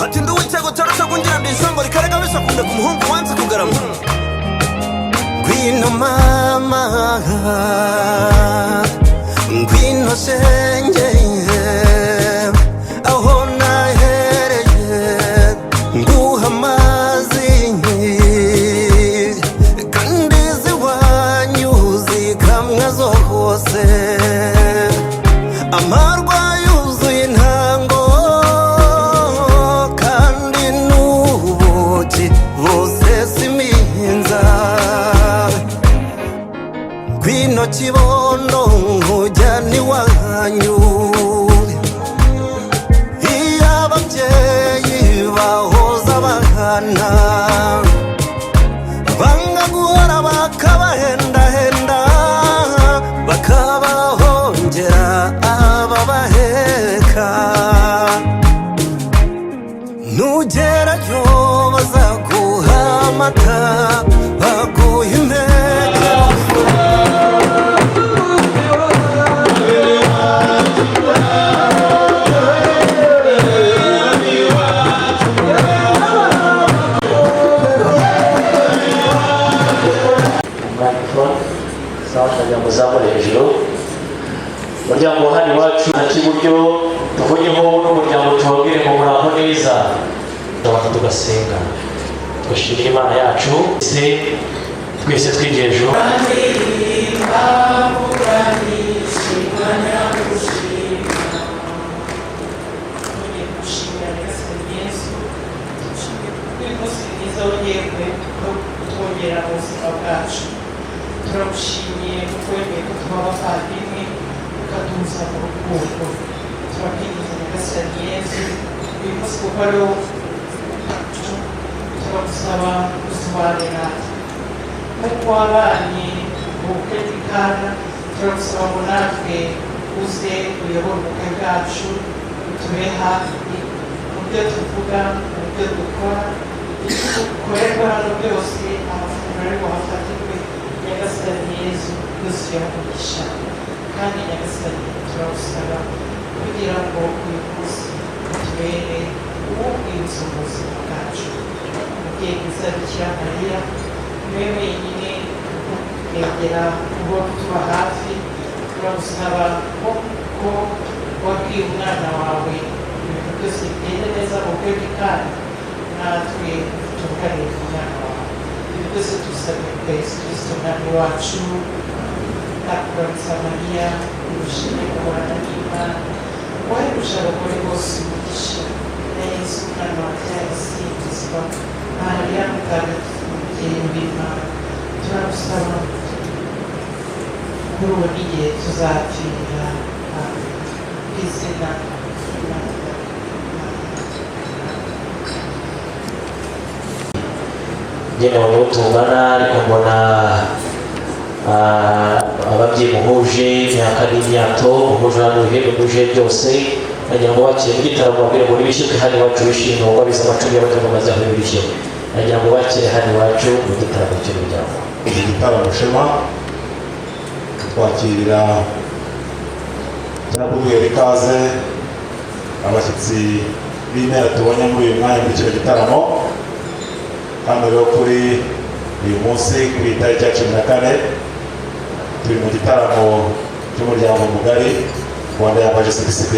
Ati ndi witego tarasha kungira ndi isongo rikarega bisha kunda ku muhungu wanze kugarama Ngwino mama Ngwino senge aho nahereye nguha amazi kandi ziwanyuzi kamwe zose amarwa yuzuye intango kandi n'ubuki bose siminza Ngwino kibondo nkujyana iwanyu iyo ababyeyi bahoza abana banga guhora bakabahendahenda bakabahongera ababaheka nugerayo bazaguha amata baguha impeke muzamure hejuru umuryango hano iwacu n'iburyo tuvugeho n'umuryango tubabwire ngo muraho neza abantu tugasenga tugashimira Imana yacu twese twinjiye hejuru turamushimiye kuko yemeye ko tuba abavandimwe ukaduhuza mu rukundo turabwiriza Nyagasani Yezu uyu munsi kuko ariwo wacu turagusaba kutubanira nk'uko wabanye mu bukwe bw'Ikana turagusaba ngo natwe uze uyobore ubukwe bwacu utube hafi mu byo tuvuga mu byo dukora dukorerwa hano byose amafunguro ari buhafatirwe Nyagasani Yezu yuzuye umugisha kandi Nyagasani turagusaba kugira ngo uyu munsi utubere uw'urwibutso mu buzima bwacu umubyeyi mwiza Bikira Mariya niwe wenyine kwegera uwo kutuba hafi turagusaba ko wabwiye umwana wawe ibintu byose bigende neza mu bukwe bw'Ikana natwe tuganire ku mwana wawe byose tusabye kwa Yesu Kristo umwami wacu akuramutsa Mariya urushime guhorana n'Imana wahebuje abagore bose umugisha na Yesu umwana wabyaye asingizwa Mariya mutagatifu umubyeyi w'Imana turagusaba kuri ubu n'igihe tuzapfira ku izina ngene wabo tungana ariko mbona ababyeyi muhuje imyaka n'imyato muhuje n'ubuhebe muhuje byose nagira ngo bakire mu gitaramo babwire muri bishyuke hano iwacu bishimye ngo bize amacumbi y'abanyarwanda aho bishyuye nagira ngo bakire hano iwacu mu gitaramo cy'umuryango iki gitaramo shema twakirira cyangwa guhera ikaze abashyitsi b'intera tubonye muri uyu mwanya muri kino gitaramo hano rero kuri uyu munsi kuri itariki ya 14 turi mu gitaramo cy'umuryango mugari Rwanda yambaje CCB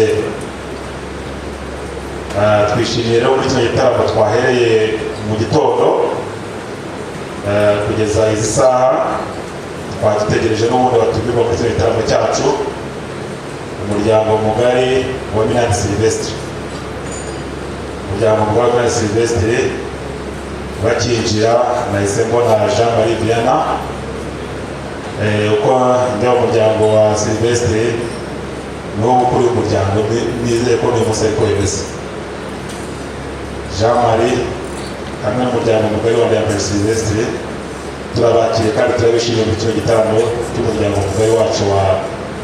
twishimiye rero muri kino gitaramo twahereye mu gitondo kugeza izi saha twagitegereje n'ubundi batubwirwa muri kino gitaramo cyacu umuryango mugari wa Minani Sylvestre umuryango mugari wa Minani Sylvestre bakinjira nahise mbona Jean-Marie Vianney uko ndi umuryango wa Sylvestre n'uwo kuri uyu muryango nizeye ko n'uyu munsi ariko bimeze Jean-Marie hamwe n'umuryango mugari wa Ndayambaje Sylvestre turabakiriye kandi turabishimiye muri kino gitaramo cy'umuryango mugari wacu wa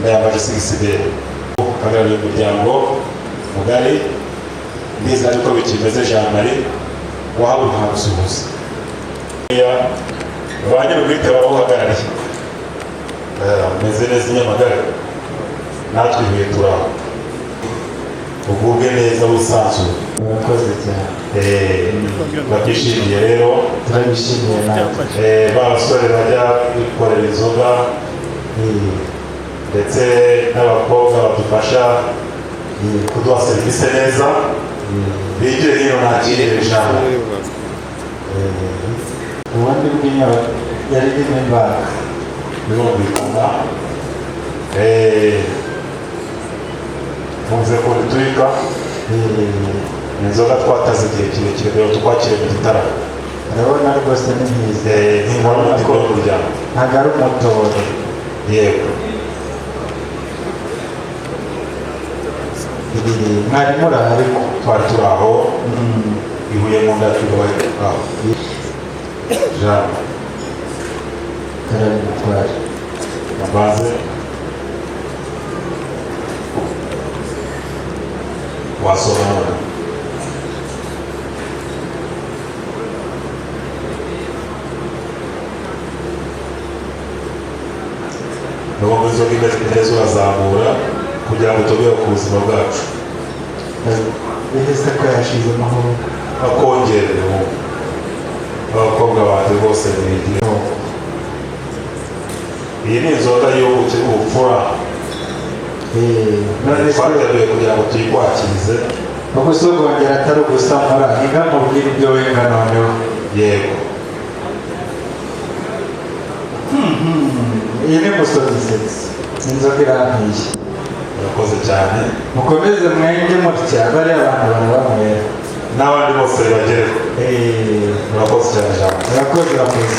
Ndayambaje CCB uhagarariye umuryango mugari mbizi ariko bikimeze Jean Marie waba nta gusuhuza ba nyir'ubwite barawuhagarariye meze neza Nyamagabe natwe ibuye turaho ugubwe neza wisanzuye. Murakoze cyane. Babyishimiye rero turabishimiye natwe. ba basore bajya bikorera inzoga ndetse n'abakobwa badufasha kuduha serivisi neza bigire hino ntakire ijambo. Ubundi bw'inyama yari irimo imbaraga birumvikana muze ko duturika inzoga twataze igihe kirekire rero tukwakire mu gitaramo. urabona rwose ni mwiza. ntinkora ko umuryango ntabwo ari umutoro. yego mwari muri aha ariko twari turi aho ibuye mu nda tubaye aho Jean karabimutware mabanze wasoma n'ubwo inzoga imeze urazamura kugira ngo tugere ku buzima bwacu bihise ko yashize amahoro akongerera abakobwa banjye bose bigiye. Iyi ni inzoga y'ubuki bw'ubupfura twateruye kugira ngo tuyikwakirize ugusogongera atari ugusamura ingamubwira ibyo wenga noneho. yego iyi ni musogisi inzoga irampiye. murakoze cyane mukomeze mwenge mutya bariya abantu barabanywera n'abandi bose bagereho. murakoze cyane Jean. murakoze murakoze.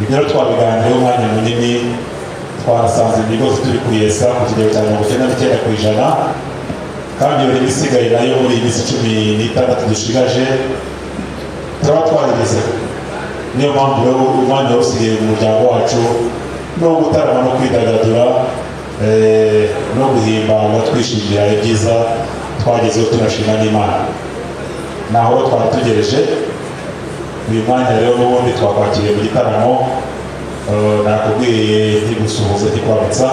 rero twabiganiriyeho umwanya munini, twarasanze imigozi turi kuyesa ku kigero cya 99%, kandi iyo isigaye nayo muri iyi minsi 16 dushigaje turaba twarigeze. Niyo mpamvu rero umwanya usigaye mu muryango wacu no gutarama no kwidagadura no guhimbaza twishimira ibyiza twagezeho tunashima n'Imana. Naho twari tugereje uyu mwanya rero n'ubundi twakwakiriye mu gitaramo. Nakubwiye ntigusuhuza ntikwabutsa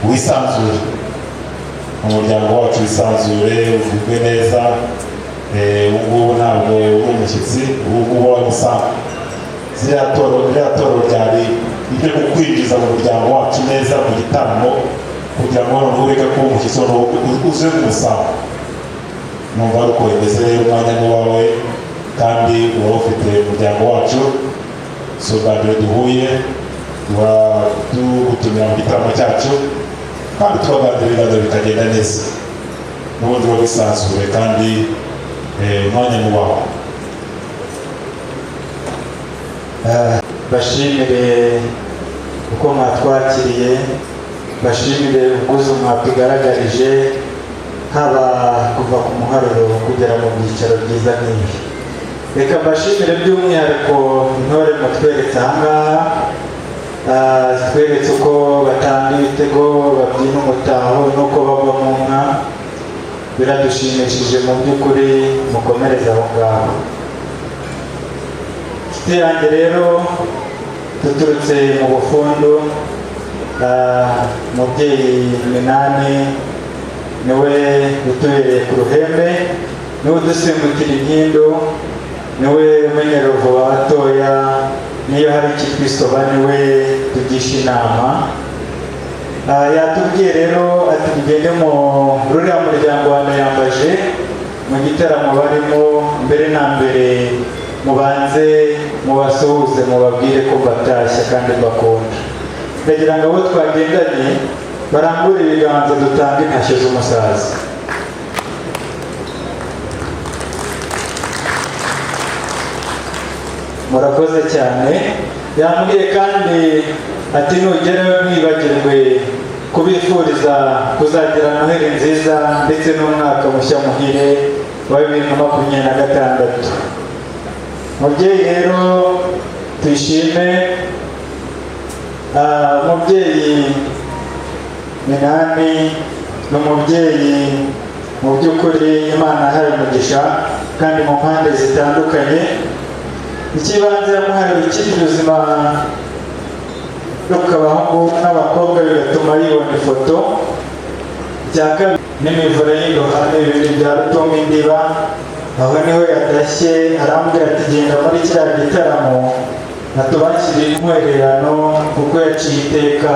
wisanzure mu muryango wacu, wisanzure uvugwe neza. Ubungubu ntabwo uri umushyitsi, ubungubu wamusanga ziriya toro ryari ibyo kukwinjiza mu muryango wacu neza mu gitaramo, kugira ngo noneho ureke kuba umushyitsi uze kumusanga. Numva ari uko bimeze rero umwanya n'uwawe, kandi uba ufite umuryango wacu. So bwa mbere duhuye tugutumira mu gitaramo cyacu, kandi tubaganira ibiganiro bikagenda neza n'ubundi wo bisanzure, kandi umwanya n'uwawe. Bashimire uko mwatwakiriye, bashimire ubwuzu mwatugaragarije, haba kuva ku muharuro kugera mu byicaro byiza nk'ibi. Reka mbashimire by'umwihariko intore mutweretse ahangaha, zitweretse uko batanga ibitego, babyina umutaho n'uko bava mu nka. Biradushimishije mu by'ukuri, mukomereze aho ngaho. Inshuti yanjye rero duturutse mu Bufundu, umubyeyi Minani niwe utubereye ku ruhembe, niwe udusimbukira inkindu, niwe umenyero vuba batoya, niyo hari ikitwisoba niwe tugisha inama. Yatubwiye rero ati tugende mu ruriya muryango wa Ndayambaje mu gitaramo barimo. Mbere na mbere mubanze mubasuhuze, mubabwire ko batashya kandi bakunda. Ndagira ngo abo twagendanye barambure ibiganza dutange intashyo z'umusaza. Murakoze cyane. Yambwiye kandi ati nugera mwibagirwe kubifuriza kuzagira Noheli nziza ndetse n'umwaka mushya muhire wa 2026. Mubyeyi rero tuyishime, mubyeyi Minani n'umubyeyi mu by'ukuri Imana yahaye umugisha kandi mu mpande zitandukanye. Ikibanza yamuhaye ikiri ubuzima n'abahungu n'abakobwa, bigatuma yibona ifoto. Icya kabiri n'imivure y'indohane, ibintu bya Rutongo Indiba, aho niho yatashye. Arambwira ati genda muri kiriya gitaramo atubakiriye intwererano, kuko yaciye iteka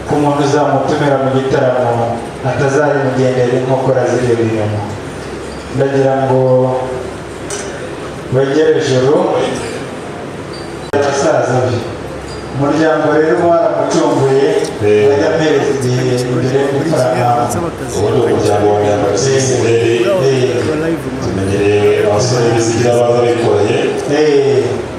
ku muntu uzamutumira mu gitaramo atazayimugendera inkokora zireba inyuma. Ndagira ngo wegere ijuru abasaza be. Umuryango rero waramucunguye, bajya mpereza igihe imbere y'ifaranga. Ubundi umuryango wa Ndayambaje tumenyereye abasore bizigira baza bikoreye,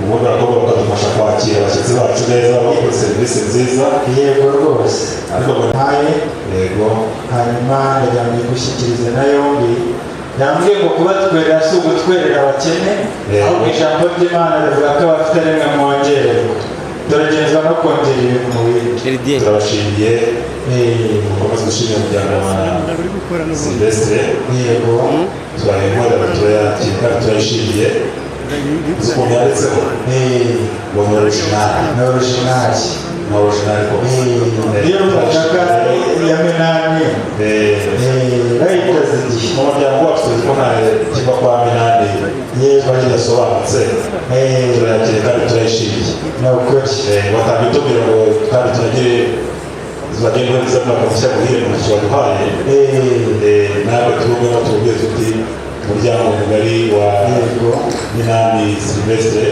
ubundi abakobwa bakadufasha kwakira abashyitsi bacu neza, bakora serivisi nziza. Yego rwose. Ariko ntaye yego, hanyuma ndagira ngo igushyikirize na yombi. Yambwiye ngo kubatwerera si ugutwerera abakene, ahubwo ijambo ry'Imana rivuga ko abafite rimwe mwongererwa. Turagenzwa no kongera ibintu mu bindi. turabashimiye, mukomeze gushimira umuryango wa Silvestre. Yego. Turayikora, turayakira kandi turayishimiye. Uzi ukuntu yanditseho ngo ni originali. Ni originali. Ni originali koko. Iyo mutaka ya Minani bayitaze igihe. Mu muryango wacu tuzi ko nta kiva kwa Minani kiba kidasobanutse. Turayakira kandi turayishimiye. Ni ukuri. Bakabitubwira ngo kandi tunagire tuzagenda neza mwaka mushya muhire mu ntoki waduhaye. Natwe tubumwe no tububwire tuti umuryango mugari wa Minani Silvestre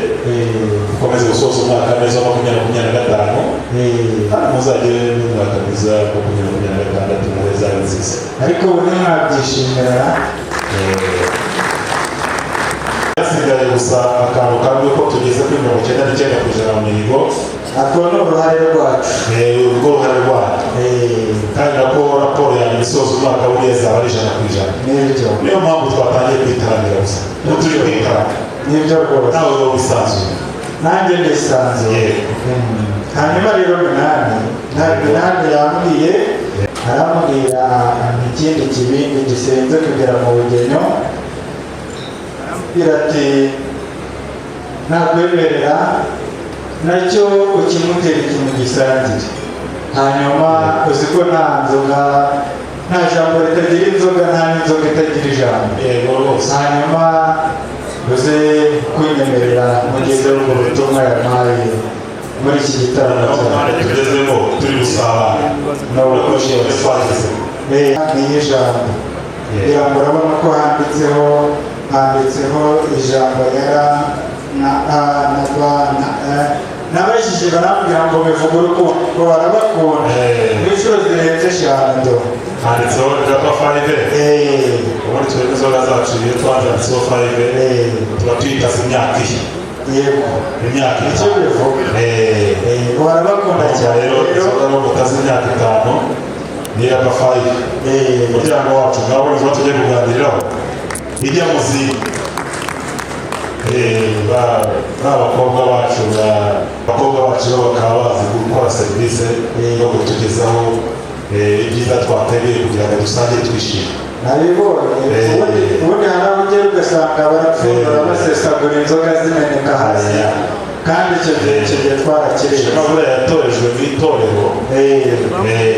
ukomeze gusoza umwaka neza wa 2025, kandi muzagire n'umwaka mwiza wa 2026 muheza nziza. Ariko ubu ntimwabyishimira. hasigaye gusa akantu kamwe ko tugeze kuri 99% mu mihigo. ako ni uruhare rwacu. Urwo ruhare rwacu. Kandi raporo yanyu isoza umwaka w'iyeza ari 100%. Nibyo. Niyo mpamvu twatangiye kwitarangira gusa. Turi kwitarangira. Nibyo rwose. Nawe wowe wisanzuye. Nanjye ndisanzuye. Hanyuma rero Minani yambwiye arambwira ikindi kibindi gisenze kugera mu bugenyo, arambwira ati nakwemerera nacyo ukimutera ikintu gisangire. Hanyuma uzi ko nta nzoga, nta jambo ritagira inzoga, nta n'inzoga itagira ijambo. Yego rwose. Hanyuma uze kunyemerera mugeze urwo butumwa yampaye muri iki gitaramo cyawe tugezemo turi gusabana n'abakozi twagize n'ijambo kugira ngo urabona ko handitseho ijambo yara na a na ba na nabajije barambwira ngo bivuga urukundo ngo barabakunda n'inshuro zirenze 5 handitseho Japa 5 ubundi turi inzoga zacu iyo twanditseho 5 tuba twita imyaka iyi. Yego, imyaka icyo bivuga barabakunda cyane. Rero inzoga no gutaza imyaka 5 ni Japa 5 kugira ngo wacu nawe nizo tujye kuganiriraho ijya muzi abakobwa bacu bakaba bazi gukora serivisi no kutugezaho ibyiza twateguye kugira ngo dusange twishime. Nabibonye ubundi hari aho ugera ugasanga barapfundura basesagura inzoga zimeneka hasi, kandi icyo gihe twarakirije. Nabwo yatorejwe mu itorero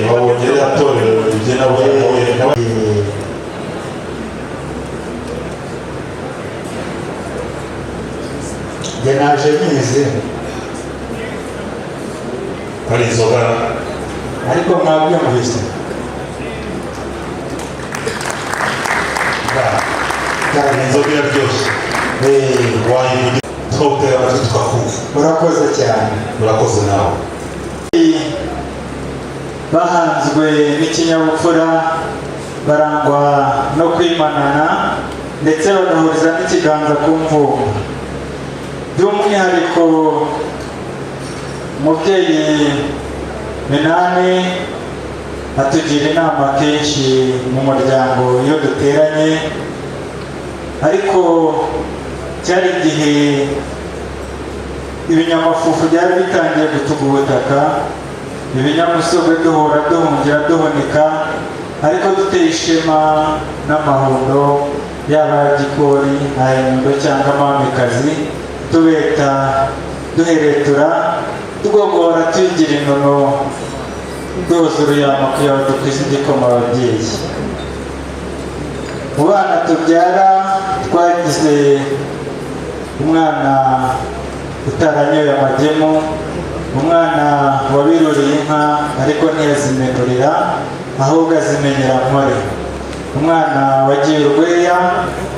wabonye yatorero ibyo nabwo njye naje nyizi hari inzoga ariko mwabyumvise inzoga iraryoshye wayivuga tugutega amatwi tukakumva. Urakoze cyane. Urakoze nawe. Bahanzwe n'ikinyabupfura, barangwa no kwimanana ndetse bagahuriza n'ikiganza ku mvugo. By'umwihariko umubyeyi Minani atugira inama kenshi mu muryango iyo duteranye, ariko cyari igihe ibinyamafufu byari bitangiye gutuga ubutaka, ibinyamusogwe duhora duhungira duhunika, ariko duteye ishema n'amahundo yaba Gikori, Nyundo cyangwa Mamikazi, tubeta duheretura tugogora tuyigira intono duhuza uruyama kugira ngo dukwize igikoma ababyeyi. Mu bana tubyara twagize umwana utaranyoye amagemu, umwana wabiruriye inka ariko ntiyazimenurira ahubwo azimenyera nkore, umwana wagiye urweya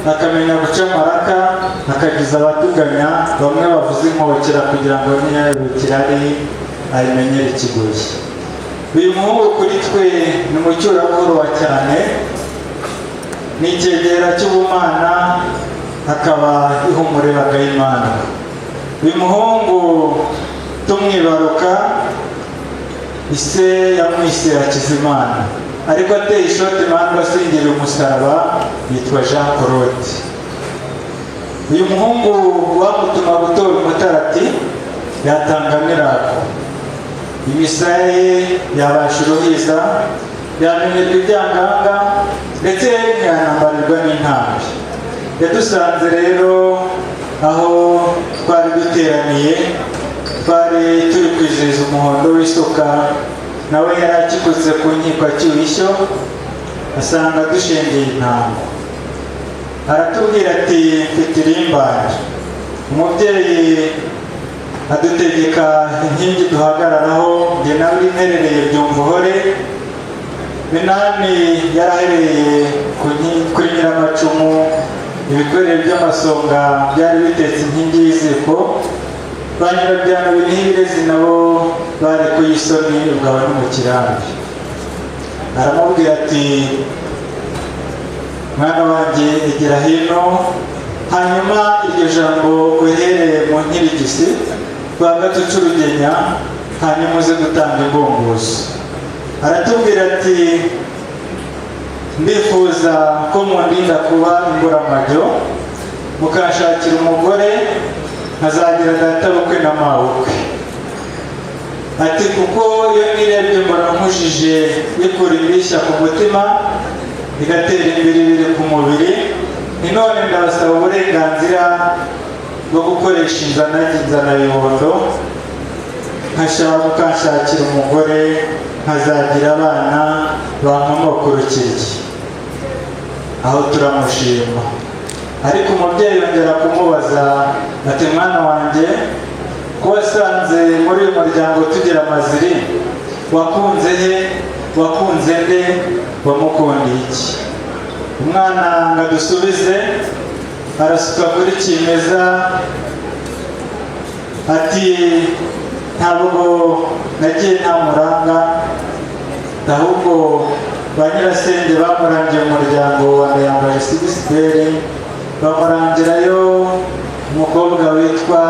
akamenya guca amaraka, akagiza abatuganya bamwe bavuza inkokera kugira ngo ntiyabukire ari ayimenyere ikigoyi. Uyu muhungu kuri twe ni umucyurabuhoro wa cyane, ni icyegera cy'ubumana, akaba ihumure bagayimana. Uyu muhungu tumwibaruka ise yamwise Hakizimana, ariko ateye ishoti mandwa asingira umusaraba yitwa Jean Claude. Uyu muhungu wamutuma gutora umutarati yatanga mirako, imisaya ye yabasha uruhiza, yamenyerwa ibyanganga ndetse yanambarirwa n'intambi. Yadusanze rero aho twari duteraniye, twari turi kwizihiza umuhondo w'isuka, nawe yari akikutse ku nkiko acyuye ishyo, asanga dushengeye intango. Aratubwira ati mfite irimbanje. Umubyeyi adutegeka inkingi duhagararaho, njye nawe imperereye byumva uhore. Minani yarahereye kuri Nyiramacumu, ibikorere by'amasonga byari bitetse inkingi y'iziko, ba Nyirabyano Binihibirezi nabo bari ku y'isoni ubwaba no mu kirambi. Aramubwira ati mwana wanjye egera hino, hanyuma iryo jambo uhereye mu nkirigisi rwagati c'urugenya, hanyuma uze gutanga imbunguzo. Aratubwira ati ndifuza ko mundinda kuba imburamajyo, mukashakira umugore nkazagira data bukwe na mabukwe. Ati kuko iyo nirebye mbona nkujije bikura imbishya ku mutima bigatera imbiribiri ku mubiri, none ndabasaba uburenganzira bwo gukoresha inzana y'ubundo, nkashakira umugore nkazagira abana bankomoka urukiryi. Aho turamushima. Ariko umubyeyi yongera kumubaza ati mwana wanjye, ko wasanze muri uyu muryango tugira amaziri, wakunze he, wakunze nde, wamukundiye iki? Umwana ngadusubize, arasuka kuri kimeza ati ntabwo nagiye nta muranga, ahubwo ba nyirasenge bamurangiye umuryango wa Ndayambaje Sigisibere, bamurangirayo umukobwa witwa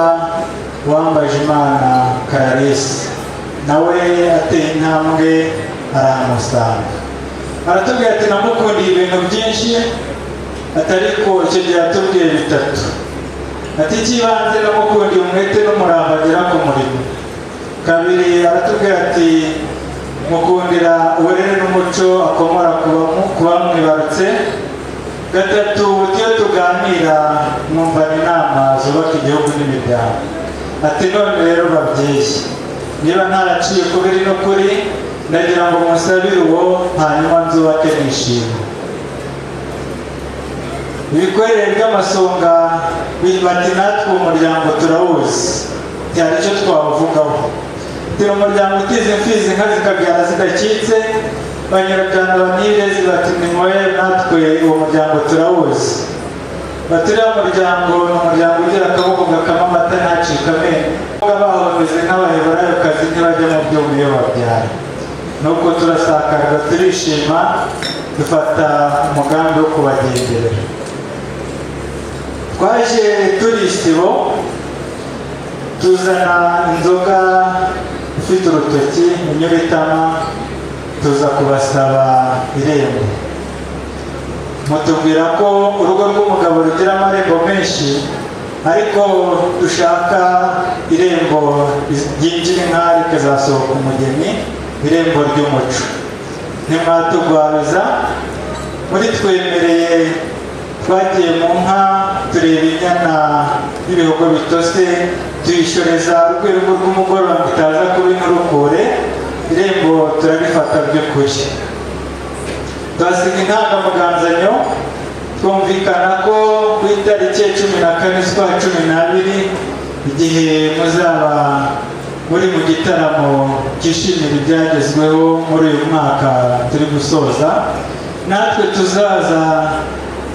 Uwambajimana Clarisse, nawe ateye intambwe aramusanga. Aratubwira ati namukundiye ibintu byinshi, atariko icyo gihe atubwiye bitatu. Ati ikibanze namukundiye umwete n'umurava agera ku murimo. Kabiri aratubwira ati mukundira uburere n'umuco akomora ku bamwibarutse. Gatatu iyo tuganira mwumvana inama zubaka igihugu n'imiryango. Ati none rero babyeyi, niba ntaraciye kubiri no kuri, ndagira ngo musabire uwo hanyuma nzubake nishimye. Ibikorere by'amasonga bati natwe umuryango turawuzi, cyari icyo twavugaho. Turi umuryango utize imfizi inka zikabyara zidacitse, banyirabyana banirezi bati nimwoye natwe uwo muryango turawuzi. Baturiya muryango ni umuryango ugira akaboko gakama amata ntacika amenyo. Baho bameze nk'abaheburayokazi ntibajya mu byuma iyo babyara. Nuko turasakarwa turishima, dufata umugambi wo kubagenderera. Twaje turi isibo, tuzana inzoga ifite urutoki inyuritama, tuza kubasaba irembo. Mutubwira ko urugo rw'umugabo rugira amarembo menshi, ariko dushaka irembo ryinjira inka rikazasohoka umugeni, irembo ry'umuco. Ntimwatugwabiza, muri twemereye twagiye mu nka tureba inyana y'ibihogo bitose, tuyishoreza urwego rw'umugoroba ngo itaza kuba inturukure, irembo turabifata by'ukuri. Twasiga intangamuganzanyo, twumvikana ko ku itariki 14/12 igihe muzaba muri mu gitaramo cyishimira ibyagezweho muri uyu mwaka turi gusoza, natwe tuzaza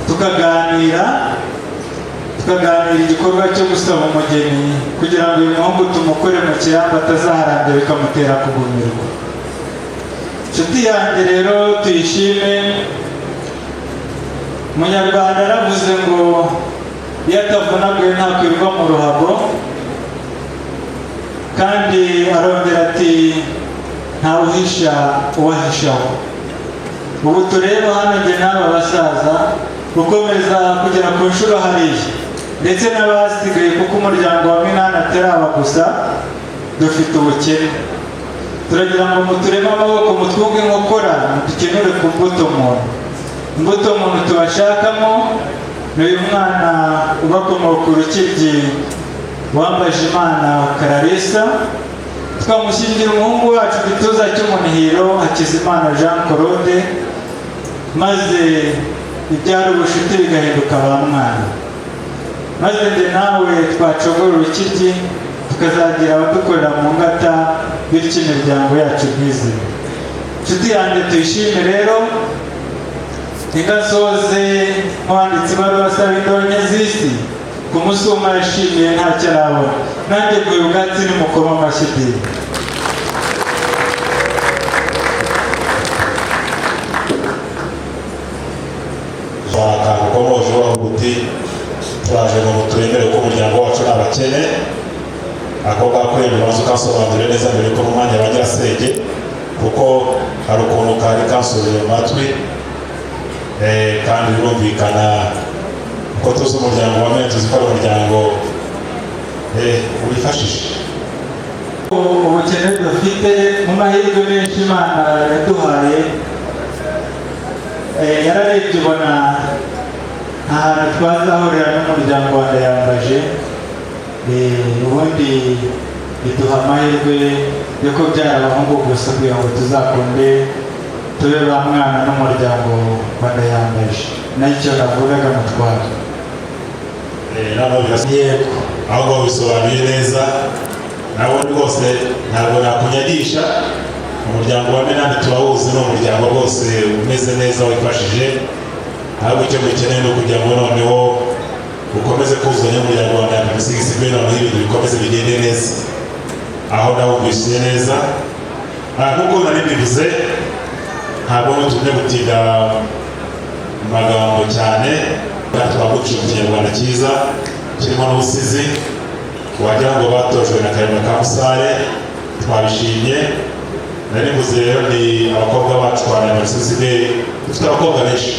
tukaganira igikorwa cyo gusaba umugeni, kugira ngo uyu muhungu tumukore mu kirambo atazaharambya bikamutera kugumirwa. Inshuti yanjye rero tuyishime. Umunyarwanda yaravuze ngo iyo atavunaguye ntakwirwa mu ruhago, kandi arongera ati ntawuhisha uwahishaho. Ubu tureba hano njye n'aba basaza gukomeza kugera ku nshuro hariya, ndetse n'abasigaye, kuko umuryango wa Minani ataraba gusa, dufite ubukene. Turagira ngo mutureme amaboko, mutwunge inkokora, dukenere ku mbuto muntu. Imbuto muntu tubashakamo ni uyu mwana ubakomoka urukiryi Uwambajimana Clarisse, twamushyingira umuhungu wacu gituza cy'umunihiro Hakizimana Jean Claude, maze ibyari ubucuti bigahinduka ba mwana. Maze njye nawe twacogora urukiryi, tukazagira abadukorera mu ngata, bityo imiryango yacu ntizime. Inshuti yanjye tuyishime rero. Ingasoze nk'uwanditsi ibaruwa asaba indonke z'isi, ku musuma yashimiye ntacyo arabona. Nanjye bwuye ubwatsi nimukoma amashyi dini. Akantu komoje wavuga uti bwakwemera maze ukasobanurira neza mbere ko mu mwanya wa nyirasenge kuko hari ukuntu kari kansoreye mu matwi kandi birumvikana ko tuzi umuryango wa mene tuzi ko ari umuryango wifashisha ubukene dufite mu mahirwe menshi Imana yaduhaye yararebye ubona ahantu twazahurira n'umuryango wa Ndayambaje ubundi biduha amahirwe yo kubyara abahungu gusa kugira ngo tuzakunde tube ba mwana n'umuryango wa Ndayambaje nacyo navugaga mutwara yego ahubwo bisobanuye neza nabo rwose ntabwo nakunyagisha umuryango wa Minani turawuzi ni umuryango rwose umeze neza wifashije ahubwo icyo mukeneye ni ukugira ngo noneho ukomeze kuzanya umuryango wa Ndayambaje usigaye noneho ibintu bikomeze bigende neza aho nawe ubwishyuye neza nk'uko nari mbivuze ntabwo n'utumye gutinda mu magambo cyane twaguciye mu kinyarwanda cyiza kirimo n'ubusizi wagira ngo batojwe na Karema ka Musare twabishimye nari mvuze rero ni abakobwa bacu kwa Ndayambaje dufite abakobwa benshi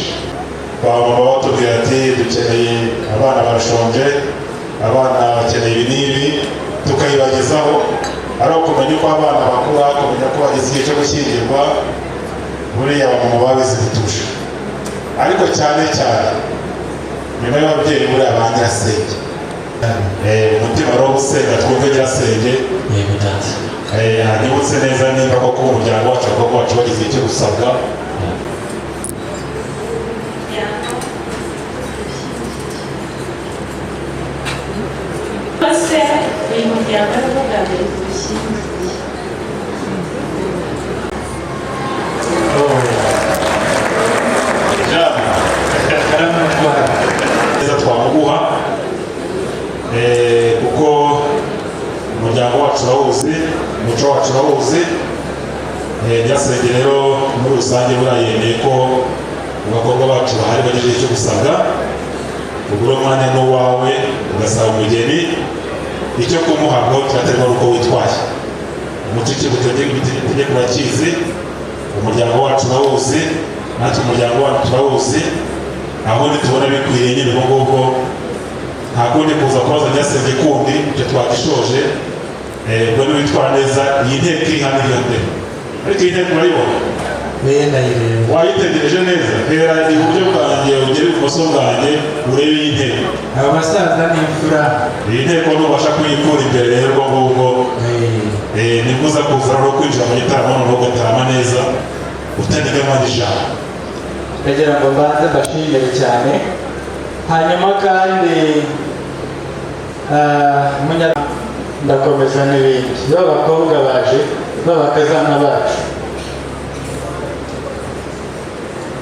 baba batubwira ati dukeneye abana barashonje abana bakeneye ibi n'ibi tukayibagezaho ari ukumenya uko abana bakura kumenya ko bageze igihe cyo gushyingirwa buriya abamama babizi kuturusha ariko cyane cyane nyuma y'ababyeyi buriya ba nyirasenge umutima rero gusenga twumve nyirasenge hanyibutse neza niba koko umuryango wacu abakobwa bacu bagize icyo gusabwa se uyu muryango ari bwo bwa mbere tuwushyingiye neza twamuguha kuko umuryango wacu urawuzi umuco wacu urawuzi nyirasenge rero muri rusange burayemeye ko abakobwa bacu bahari bagejeje icyo gusabwa ugura umwanya n'uwawe ugasaba umugeni icyo kumuhabwaho kiraterwa n'uko witwaye umuco itegeko urakizi umuryango wacu urawuzi natwe umuryango wacu turawuzi aho ntitubona bikwiriye nyine ubwo ngubwo nta kundi kuza kubaza nyirasenge kundi icyo twagishoje ubwo niwitwara neza iyi nteko iri hano iriho mbere ariko iyi nteko urayibona wayitegereje neza hera iburyo bwanjye ugere ibumoso bwanjye urebe iyi nteko aba basaza ni imfura iyi nteko ntubasha kuyikura imbere rero ubwo ngubwo nibwo uza kuza no kwinjira mu gitaramo noneho ugatarama neza utanigamana ijambo ndagira ngo mbanze mbashimire cyane hanyuma kandi ndakomeza n'ibindi b'abakobwa baje b'abakazana bacu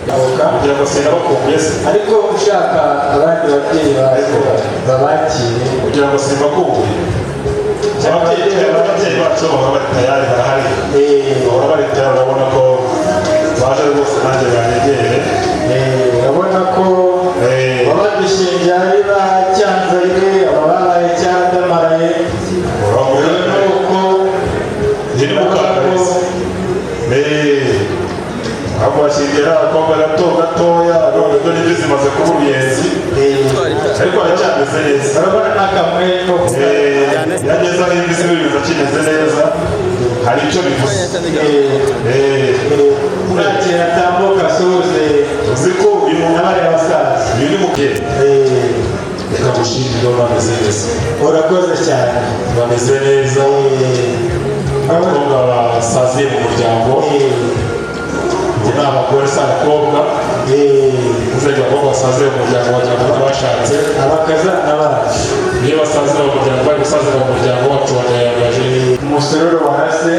kugira ngo senga bakumbuye se ariko ushaka abandi babyeyi babakire kugira ngo senga bakumbuye ababyeyi bacu bahora bari tayari barahari bahora bari tayari urabona ko baje rwose nanjye banyegere urabona ko babadushingiye ari ba Cyanzayire ababaye Cyadamaraye urabona ko ziri mu kakarisi ahubwo bashingira abakobwa gatoya none dore ibyo zimaze kuba uruyenzi ariko aracyameze neza urabona n'akamwe ko yageze aho imbizi bimeze kimeze neza hari icyo bivuze urakira atambuka asuhuze uzi ko uyu muntu n'abari basaza uyu ni mukeye reka gushimira bameze neza urakoze cyane bameze neza abakobwa basaziye mu muryango njye ni abagore si abakobwa uzajya abakobwa basaziye mu muryango wagira ngo bashatse abakazana bacu iyo basazira mu muryango bari gusazira mu muryango wacu wa Ndayambaje umusururu warase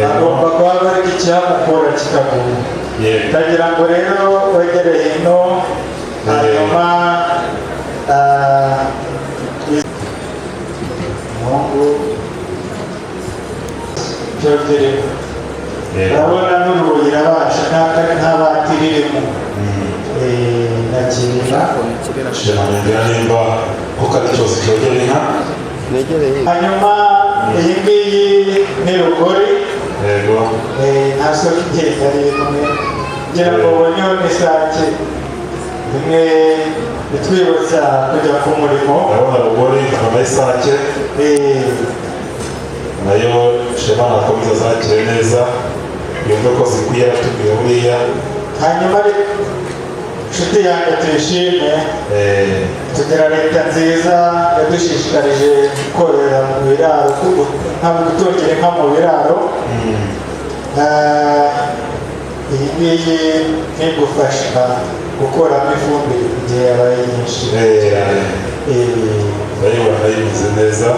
agomba kuba bari icyamukura kikaguma ndagira ngo rero wegere hino hanyuma umuhungu cyogere urabona n'urugi rabasha nta bati ririmo nakirira shimangira nimba kuko ari cyose cyogere inka hanyuma iyi ngiyi ni rugori yego nta soko igenda rimwe kugira ngo uboneho n'isake rimwe bitwibutsa kujya ku murimo. urabona rugori nkaba isake nayo shema nakomeza zakire neza yumve ko zikwiye aratubwira buriya. hanyuma inshuti yanjye tuyishime tugira leta nziza yadushishikarije korera mu biraro ntabwo gutungira inka mu biraro. iyi ngiyi ntigufasha gukuramo ifumbire igihe yabaye nyinshi. ndayibona yimeze neza.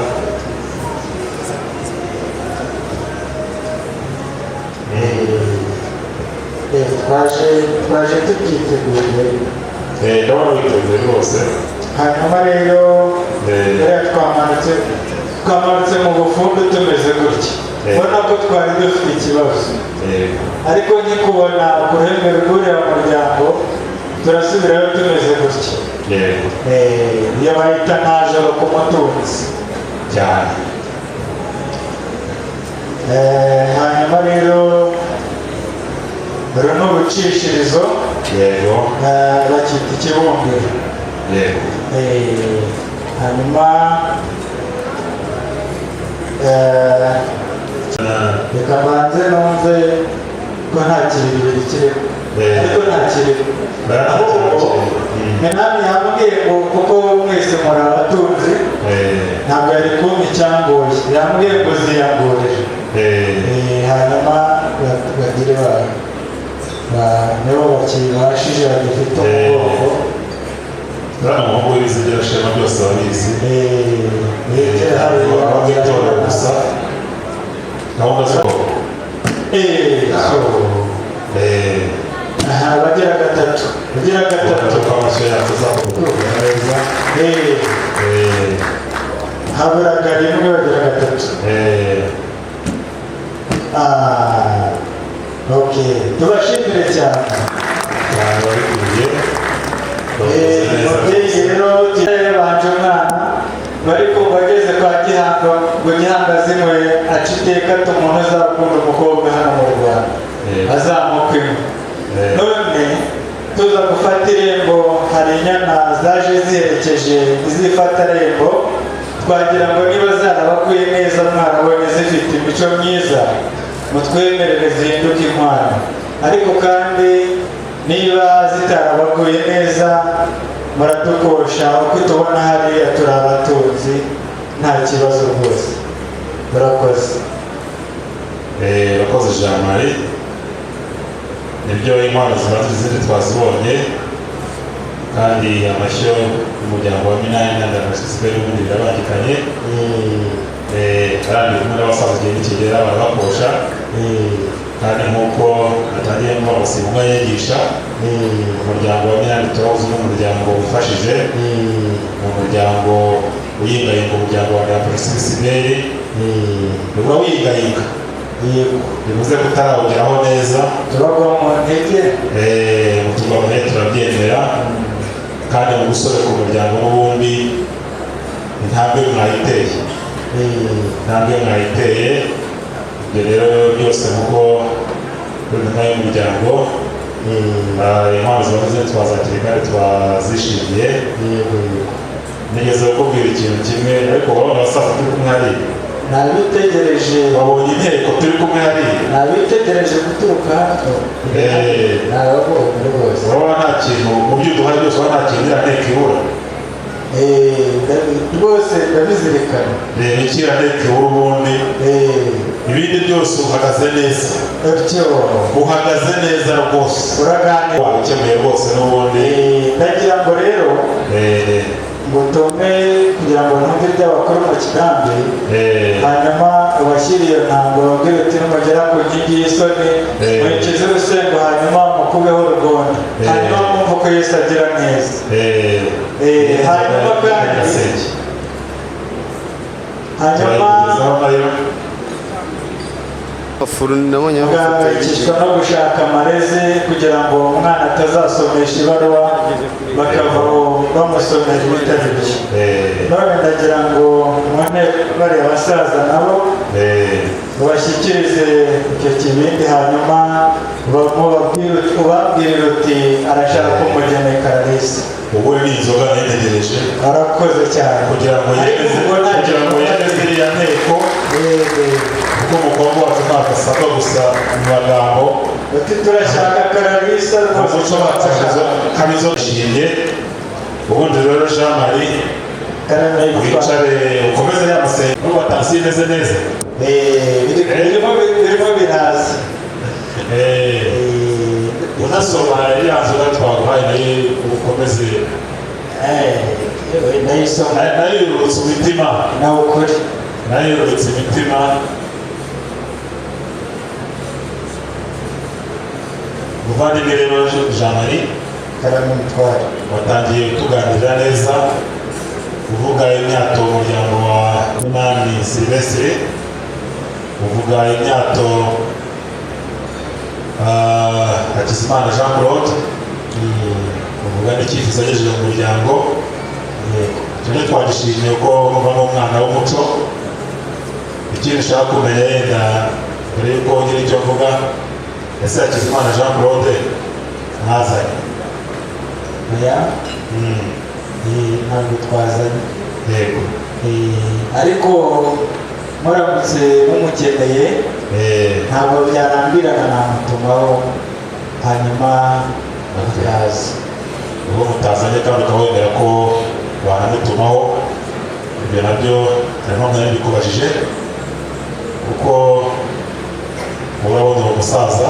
twaje tubyiteguye. ndabona witeguye rwose. hanyuma rero twamanutse mu bufundu tumeze gutya ubona ko twari dufite ikibazo ariko nkikubona ku ruhembe rw'uriya muryango turasubirayo tumeze gutya. iyo bahita nta joro ku mutunzi cyane. hanyuma rero uru ni urucishirizo bakita ikibumbiro. hanyuma reka mbanze numve ko nta kiribiri kirimo ariko nta kirimo menami yambwiye ngo kuko mwese muri abatunzi ntabwo yari kumpa icyangoye yambwiye ngo ziyangurire. hanyuma bagire nibo bakibashije bagifite ubwoko. urabona umuhungu w'ibizigira shema byose babizi. bagitora gusa gahunda zo bagira gatatu tw'amashyo yacu zakuvuga neza. haburaga rimwe bagira gatatu. tubashimire cyane. ababyeyi rero banje umwana bari kumva ageze kwa Gihanga ngo Gihanga zimwe aca iteka ati umuntu uzakunda umukobwa hano mu Rwanda azamukwe. none tuza gufata irembo hari inyana zaje ziherekeje izifata irembo twagira ngo niba zarabakuye neza mwarabonye zifite imico myiza mutwemerere zihinduke inkwano ariko kandi niba zitarabaguye neza muratukosha uko tubona hariya turi abatunzi nta kibazo rwose. murakoze. urakoze Jean Marie. nibyo inkwano zimaze izindi twazibonye kandi amashyo y'umuryango wa Minani n'abashyitsi n'ubundi birabangikanye. kandi kumwe n'abasaza igihe nikigera barabakosha kandi nk'uko atangiye kuba abasimbwa yigisha umuryango wa Minani turawuzi n'umuryango wifashije umuryango uyingayinga umuryango wa Polisi Siberi uba wiyingayinga bivuze ko utarawugeraho neza turagwa mu ntege mutugwa mu ntege turabyemera kandi mu gusore ku muryango n'ubundi intambwe mwayiteye ibyo rero byose kuko kuri nyuma y'umuryango inkwano zibavuze twazakira kandi twazishimiye. nigeze kukubwira ikintu kimwe ariko wabona abasaza turi kumwe hariya nabitegereje wabonye inteko turi kumwe hariya nabitegereje guturuka hano ntababonye rwose. urabona nta kintu mu byo uduhaye byose urabona nta kintu iriya nteko ibura. rwose ndabizirikana. reba ikiriya nteko ibura ubundi ibindi byose uhagaze neza. uhagaze neza rwose uraganira wakemuye rwose n'ubundi. ndagira ngo rero ngo tume kugira ngo numve iby'abakuru mu kigambi hanyuma ubashyire iyo ntango babwire uti numugera ku nkingi y'isoni murikize urusengo hanyuma mukubeho urugondo hanyuma mwumve ko Yesu agira neza. hanyuma ugahangayikishwa no gushaka amarezi kugira ngo umwana atazasomesha ibaruwa bakavaho bamusomera ibitari byo. None ndagira ngo mwane bari abasaza nabo bashyikirize icyo kibindi, hanyuma ubabwire uti arashaka umugeni Clarisse. Ubu ni inzoga nitegereje. Arakoze cyane kugira ngo yemeze iriya nteko, kuko umukobwa wacu ntabwo asabwa gusa mu magambo. Uti turashaka Clarisse umuco wacu kabizo gishinge. Ubundi rero Jean Marie wicare ukomeze yamusenge n'ubu atansi imeze neza. birimo biraza. Unasoma iriya nzoga twaguhaye nayo ukomeze ndayisoma, nayo yurutse imitima, nawe ukuri nayo yurutse imitima. Muvandimwe rero Jean Marie karamutwara watangiye tuganirira neza, uvuga imyato umuryango wa Minani Sylvestre, uvuga imyato Hakizimana Jean Claude, uvuga n'icyifuzo agejeje mu muryango. Tujye twagishimiye ko muvamo umwana w'umuco. Ikindi nshaka kumenya yenda mbere y'uko ngira icyo mvuga, ese Hakizimana Jean Claude ntazanye? ntabwo twazanye. Yego. Ariko muramutse mumukeneye ntabwo byarambirana, namutumaho hanyuma akaza. Ubu mutazanye kandi ukawemera ko wanamutumaho, ibyo nabyo harimo mwari bikubajije, kuko urabona uwo musaza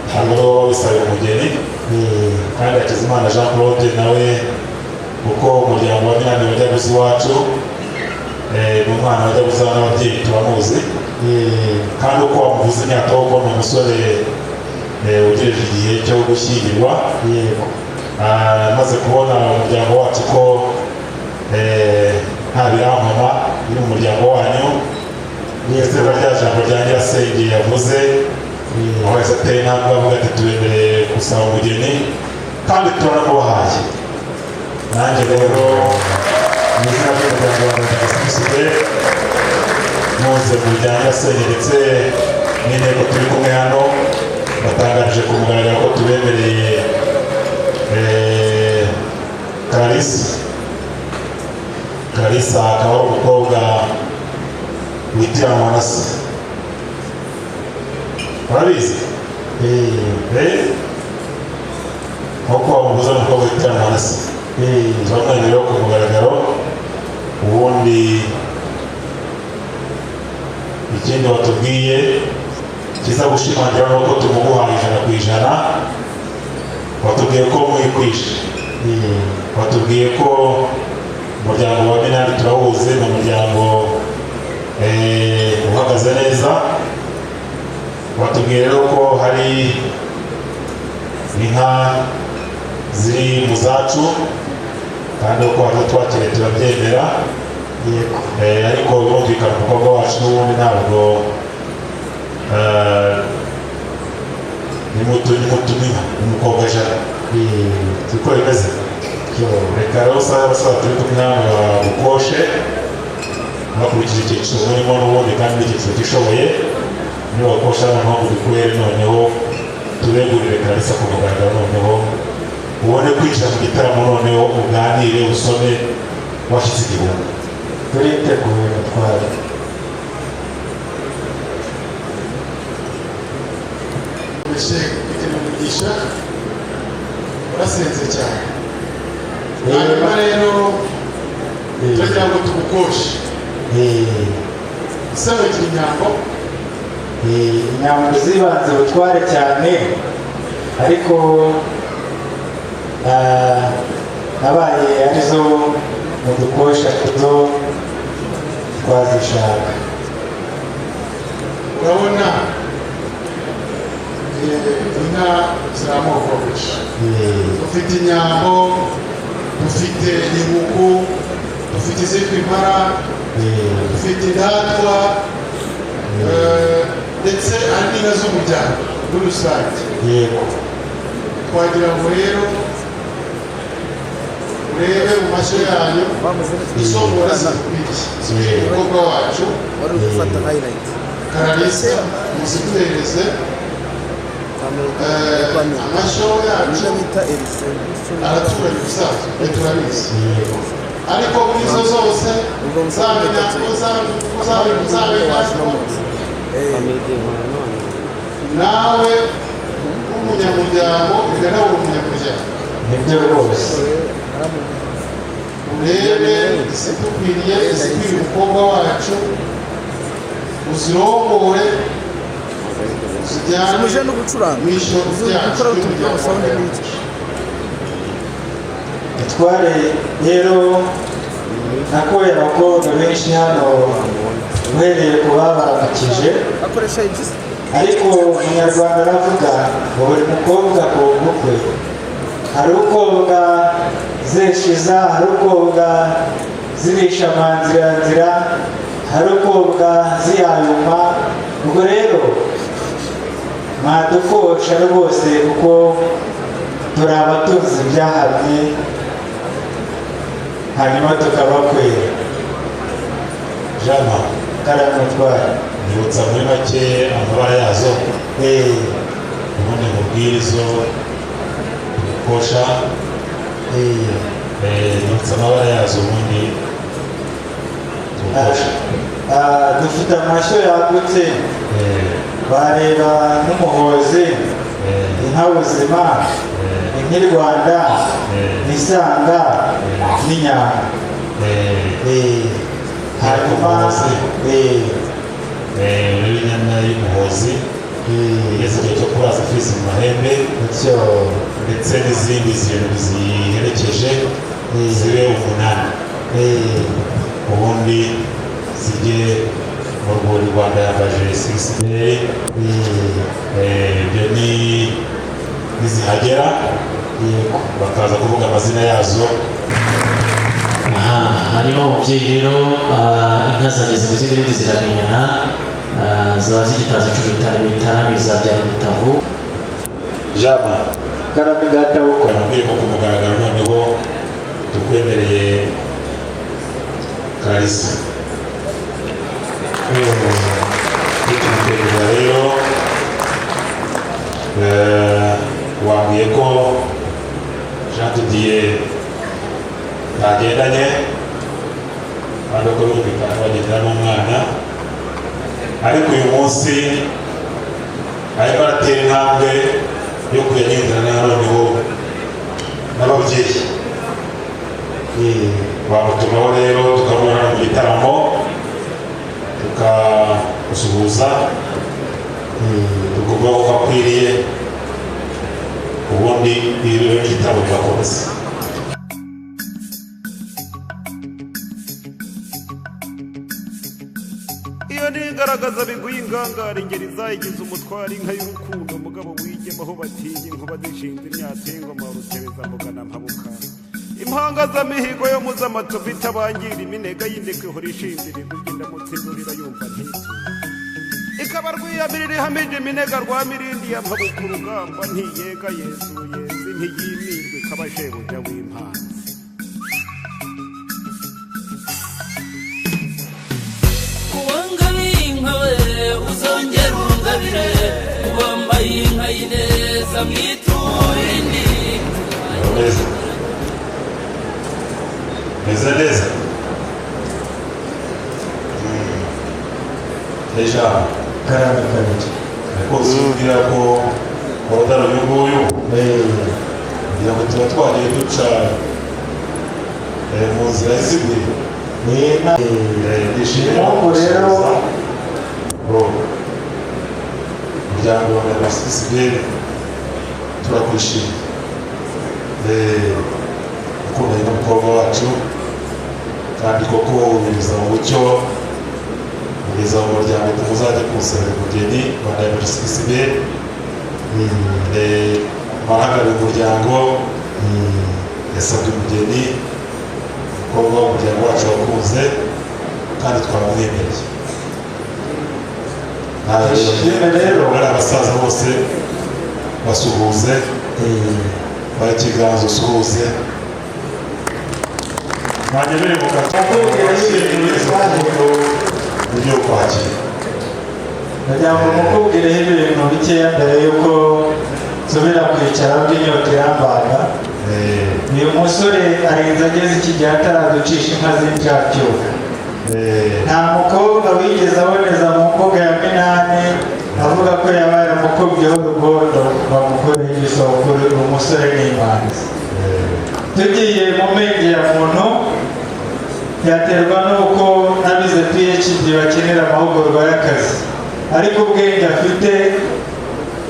ntabwo ari wowe wisabira umugeni. Kandi Hakizimana Jean Claude nawe kuko umuryango wa Minani wajya guza iwacu, ni umwana wajya guza n'ababyeyi turamuzi, kandi uko wamuvuza imyaka kuko ni umusore ugejeje igihe cyo gushyingirwa. Maze kubona umuryango wacu ko nta birankoma biri mu muryango wanyu, ndetse na rya jambo rya nyirasenge yavuze, aho yahise ateye intambwe avuga ati tubemereye gusaba umugeni kandi turanamubahaye. Nanjye rero mu izina ry'umuryango wa Nyagasigisibe muze mu rya nyirasenge ndetse n'inteko turi kumwe hano, batangarije ku mugaragaro ko tubemereye Clarisse akaba ari umukobwa witiranwa na se. Urabizi? Nkuko wamuguza umukobwa witiranwa na se. Turamwemerera ku mugaragaro. Ubundi ikindi watubwiye kiza gushimangira nuko tumuguhaye 100%. Watubwiye ko mwikwishe. Watubwiye ko umuryango wa Minani turawuzi, ni umuryango uhagaze neza. Watubwiye rero ko hari inka ziri mu zacu, kandi uko hari twakire turabyemera. Ariko birumvikana umukobwa wacu n'ubundi ntabwo nimutumira umukobwa jana. Siko bimeze. Reka rero usanga abasaza turi kumwe namwe bagukoshe bakurikije icyiciro murimo n'ubundi kandi n'icyiciro gishoboye, niyo bakosha noneho ngo ubikubere, noneho tubegurire Clarisse ku mugaragaro, noneho ubone kwinjira mu gitaramo, noneho uganire usome washyitse igihumbi. turiteguye gutwara. Umugisha urasenze cyane, hanyuma rero turagira ngo tugukoshe. Usaba igira inyambo, inyambo zibanze butware cyane, ariko nabaye arizo mu dukosha kuzo twazishaka. urabona inka ziramoko menshi. Dufite inyambo, dufite inkuku, dufite izitwa impara, dufite indatwa, ndetse hari n'inka z'umuryango muri rusange. Twagira ngo rero urebe mu mashyo yanyu isongora zikwiye umukobwa wacu Karalisa muziduhereze amashyo yacu araturanye ubusanzwe turabizi ariko muri izo zose uzamenya nawe nk'umunyamuryango bigana uri umunyamuryango nibyo rwose urebe izitukwiriye izikwiriye umukobwa wacu uzirongore uzijyane mu ijoro ryacu ry'umuryango. Tware rero nakoye abakobwa benshi hano uhereye ku babaramukije, ariko umunyarwanda aravuga ngo buri mukobwa ku bukwe hari ukobwa zeshiza, hari ukobwa zibishamanziranzira, hari ukobwa ziyayuma. Ubwo rero mwadukosha rwose kuko turi abatunzi byahamye, hanyuma tukabakwera. Jama karamutwara nibutsa muri make amabara yazo ubundi mubwirizo kosha nibutsa amabara yazo ubundi tukosha. Dufite amashyo yagutse, bareba n'umuhozi, inka buzima, inka Rwanda, n'isanga, n'inyama. Hanyuma inyana y'umuhozi igeze igihe cyo kuraza fisi mu mahembe ndetse n'izindi zintu ziherekeje zibe 8, ubundi zijye mu rwuri Rwanda yambaje 6 ibyo nizihagera bakaza kuvuga amazina yazo. Hanyuma umubyeyi rero inka zanjye zivuze n'ibindi ziramenyana, ziba zigitaza cumi bitanu bizabyara umutavu. Jama karamigata ukora nabwiye ko ku mugaragaro noneho tukwemereye Karalisa. Tukimutegura rero wambwiye ko Jean Didier bagendanye kandi ko birumvikana bagendana n'umwana, ariko uyu munsi ariko aratera intambwe yo kuyagendana noneho n'ababyeyi. Bamutumaho rero tukabona mu gitaramo tukamusuhuza tukumva ko akwiriye, ubundi ibirori by'igitaramo bigakomeza. iyo nigaragaza biguye ingangara ingeri zayigize umutwaro, inka y'urukundo mugabo wigemaho batinya inkuba zishinze imyaka y'ingoma rutereza mugana mpabuka impangazamihigo yo muzamatovu itabangira iminega y'indekwe ihora ishinzira igugenda mutsindurira yumva ntiti ikaba rwiyamirira ihamije iminega rwa mirindi ya mpabuka urugamba ntiyega yezuye nzi ntiyimirwe ikaba shebuja w'impanga. uzongera ungabire wambaye inka y'ineza mwiturindi meze neza deja karamikabije ariko uzubwira ko urudaro uyu nguyu kugira ngo tuba twagiye duca mu nzira iziguye impamvu rero umuryango wa Nyarwanda turakwishimiye ukundanye n'umukobwa wacu, kandi koko ubiriza mu mucyo, ubiriza mu muryango muzajya kuwusabira umugeni wa Nyarwanda abahagarariye umuryango yasabye umugeni, umukobwa w'umuryango wacu wakunze kandi twamwemereye. rero bari abasaza bose basuhuze, bari ikiganza usuhuze, mwanyemere mukakubwira uburyo kwakira ndagira ngo mukubwireho ibintu bikeya mbere y'uko nsubira kwicara bw'inyota irambaga. uyu musore arenze ageze iki gihe ataraducisha inka z'incacyuka. nta mukobwa wigeze aboneza mu mbuga ya Minani avuga ko yaba yaramukubyeho urugondo bamukoreye igisokuru. umusore n'imanzi tugiye mu menge ya muntu yaterwa n'uko nabize PhD bakenera amahugurwa y'akazi, ariko ubwenge afite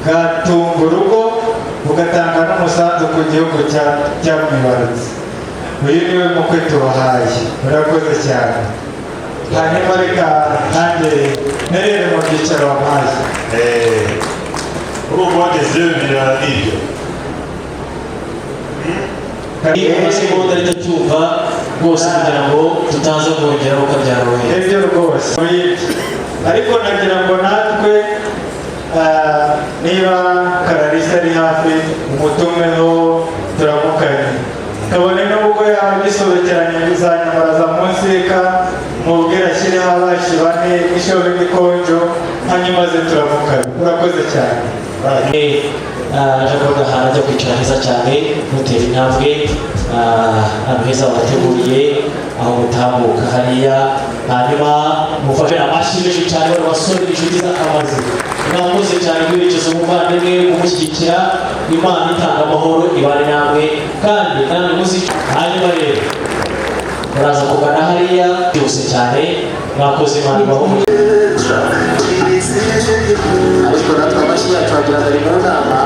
bwatunga urugo bugatanga n'umusanzu ku gihugu cyamwibarutse. uyu niwe mukwe tubahaye, murakoze cyane. hanyuma reka nanjye nerere mu byicaro wampaye. urumva wagezeyo birara n'ibyo amasegonda ariko cyumva rwose kugira ngo tutaza kongera ukabyarohe ibyo rwose. ariko nagira ngo natwe niba Kararisa ari hafi umutumeho turamukanye, kabone n'ubwo yaba gisobekeranye bizanyamaraza munsi reka mubwira ashyireho abashi bane n'ishobora n'ikonjo hanyuma ze turamukanye. urakoze cyane. Jacob Gahana ajya kwicara heza cyane mutera intambwe ahantu heza wabateguriye aho mutambuka hariya, hanyuma mufashe amashyi menshi cyane bari basore inshuti z'akamazi. mwakoze cyane kwerekeza umuvandimwe kumushyigikira. Imana itanga amahoro ibane namwe kandi namwe muzi. hanyuma rero muraza kugana hariya byose cyane. mwakoze Imana ibahe ariko natwe amashyi yacu wagira ngo ari mu nama.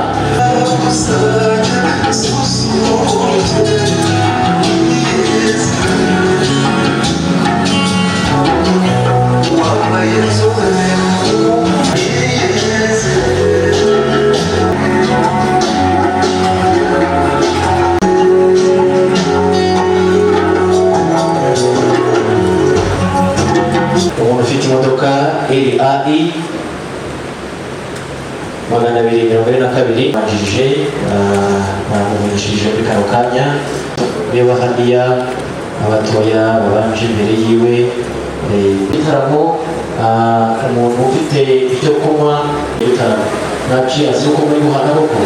umuntu ufite imodoka LAI 242 banjije bamumenyesheje muri kano kanya. reba hariya abatoya babanje imbere yiwe ibitaramo. umuntu ufite icyo kunywa ibitaramo naciye azi yuko muri guhana koko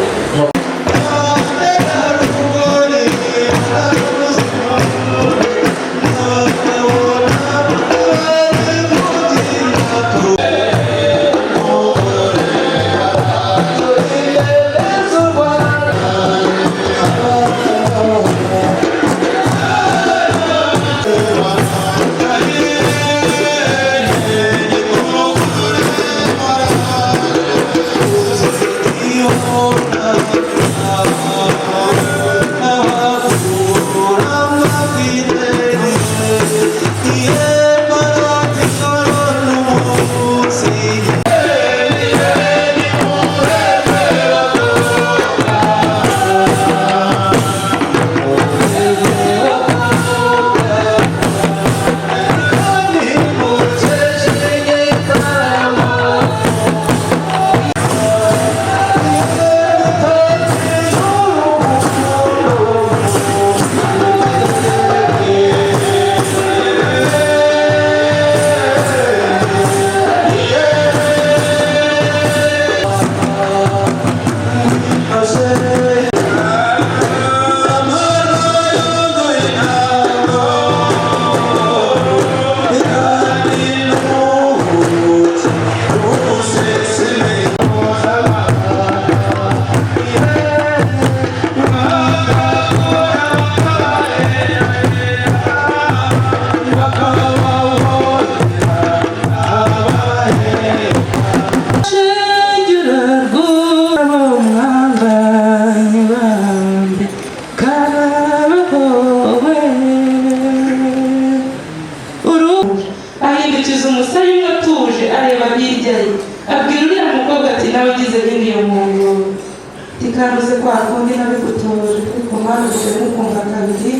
tikaruze kwa kundi nabigutoje kumana kumva kabiri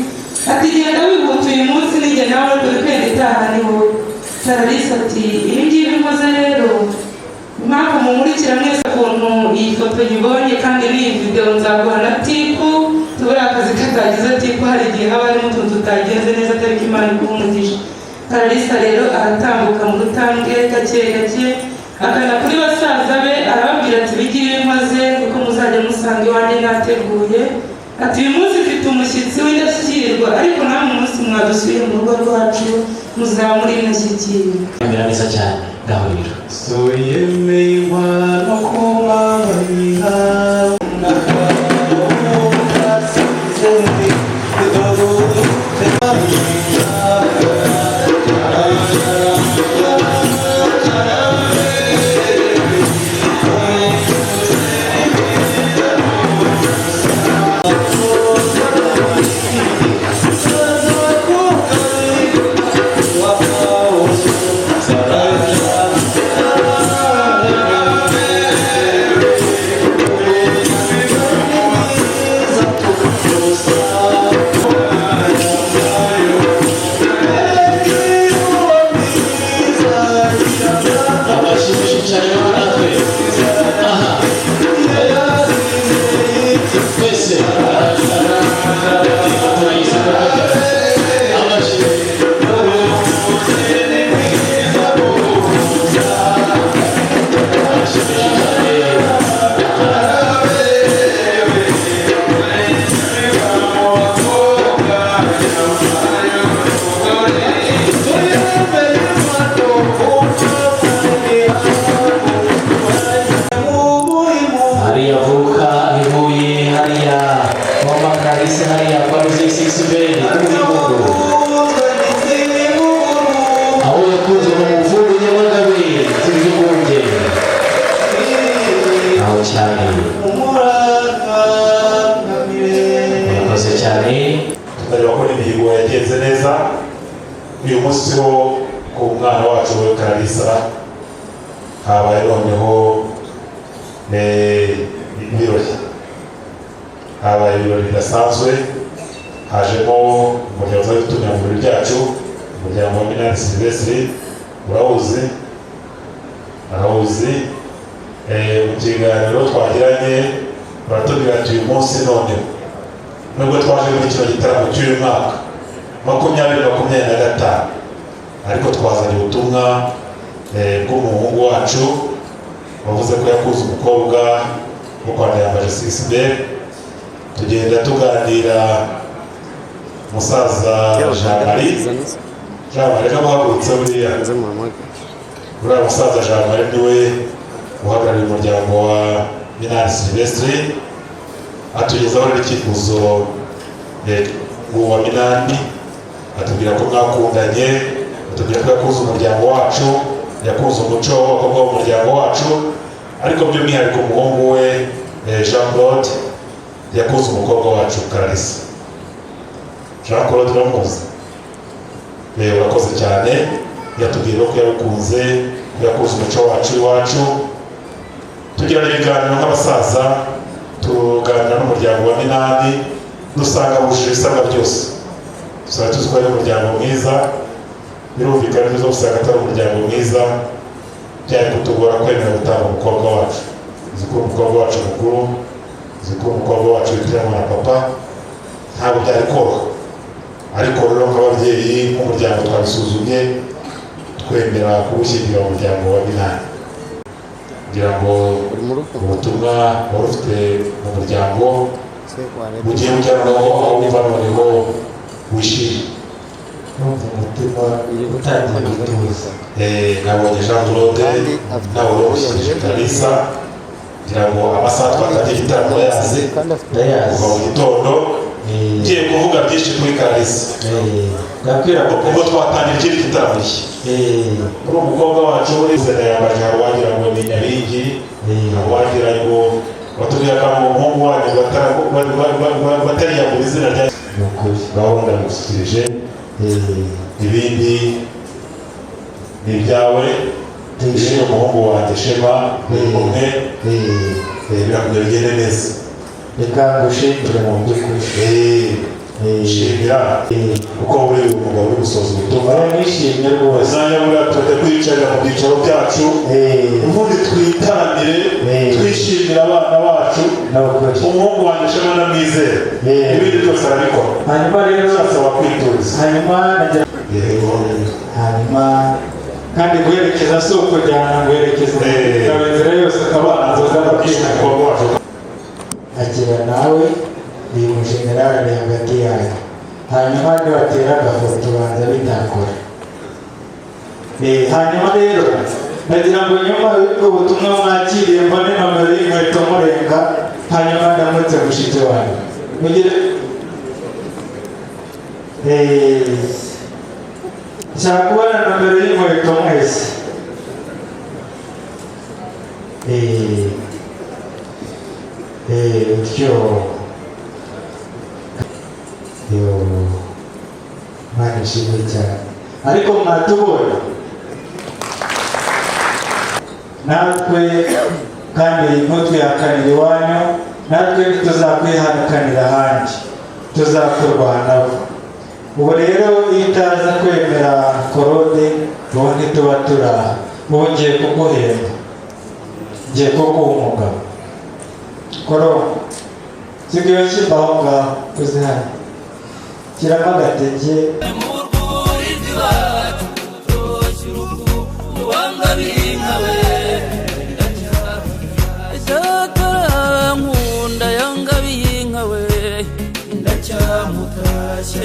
ati genda wihuta uyu munsi nije nawe turi kwenda itaha niho. Kararisa ati ibi ngibi nkoze rero impamvu mumurikira mwese ukuntu iyi foto nyibonye kandi n'iyi video nzaguha na tipu kubera akazi katagize ati ko hari igihe haba harimo utuntu tutagenze neza atari ko Imana iguha umugisha. Clarisse rero aratambuka mu rutambwe gake gake akana kuri basaza be arababwira ati bigire inkoze kuko muzajya musanga iwanjye nateguye. Ati uyu munsi mfite umushyitsi w'indashyikirwa ariko namwe umunsi mwadusuye mu rugo rwacu muzaba muri indashyikirwa. Imera neza cyane gahuriro. Soyemerwa no kubabarira uyu munsi wo ku mwana wacu we Clarisse habaye noneho ibirori, habaye ibirori bidasanzwe. Hajemo umuryango w'utumya mu birori byacu, umuryango wa Minani Silvestre urawuzi mu kiganiro twagiranye baratubwira ati uyu munsi none nubwo twaje muri kino gitaramo cy'uyu mwaka 2025 ariko twazanye ubutumwa bw'umuhungu wacu wavuze ko yakuze umukobwa wo kwa Ndayambaje Sixbert. Tugenda tuganira musaza Jean Marie kamuhagurutse buriya musaza Jean Marie niwe uhagarariye umuryango wa Minani Silvestre atugezaho n'icyifuzo wa Minani, atubwira ko mwakundanye, atubwira ko yakuze umuryango wacu, yakuze umuco w'abakobwa w'umuryango wacu, ariko by'umwihariko umuhungu we Jean Claude yakuze umukobwa wacu Clarisse. Jean Claude uramuzi? Urakoze cyane. Yatubwira ko yakunze, yakuze umuco wacu iwacu. Tugirana ibiganiro nk'abasaza, tuganira n'umuryango wa Minani, dusanga bujuje ibisabwa byose. Dusanga tuzi ko ari umuryango mwiza, birumvikana neza usanga atari umuryango mwiza, byari kutugora kwemera gutanga umukobwa wacu. Uzi ko umukobwa wacu mukuru, uzi ko umukobwa wacu witwa na papa, ntabwo byari koroha. Ariko rero nk'ababyeyi nk'umuryango twabisuzumye twemera kuwushyingira umuryango wa Minani, kugira ngo ubutumwa wari ufite mu muryango bugiye bujyanaho aho wumva noneho wishimye. numva umutima utangiye gutuza. Nabonye Jean Claude nawe urabushyikirije Clarisse kugira ngo amasaha twatangiye igitaramo yazi kuva mu gitondo. Ngiye kuvuga byinshi kuri Clarisse ubwo twatangira ikindi gitaramo cye. Uri umukobwa wacu wizera yambaje wagira ngo ni Nyabingi, wagira ngo watubwira ko umuhungu wanyu batariyambura izina rya gahunda ngushyikirije. Ibindi ni ibyawe, ishimwe umuhungu wanjye Shema umwe, birakugira bigende neza. Reka ngushimire mu by'ukuri. Shimira kuko uri umugabo uri gusoza ubutumwa. Nishimye rwose. Umwanya buriya tujya kwicarira mu byicaro byacu, ubundi twitangire twishimira abana bacu. Umuhungu wanjye Shema na Mwizere ibindi byose arabikora. Hanyuma rero asaba kwituza. hanyuma kandi guherekeza si ukujyana guherekeza inzira yose akabana nzoza bakishaka kuba waje akira nawe uyu mujenerali ari hagati yayo. Hanyuma nibatera agafoto banza bitakora. Hanyuma rero nagira ngo nyuma y'ubwo butumwa mwakiriye mbone nomero y'inkweto murenga, hanyuma ndamutse mushiki wanyu mugire nshaka kubona nomero y'inkweto mwese. Utyo Imana ishimwe cyane. Ariko mwatubona natwe kandi ntutwihakanire iwanyu, natwe ntituzakwihakanira ahandi, tuzakurwanaho. Ubu rero iyo utaza kwemera korode ubundi tuba turaha. Ubu ngiye kuguhemba, ngiye kuguha umugabo. Korode sigaye ushyirwaho ngaho uzihane shyiramo agatege.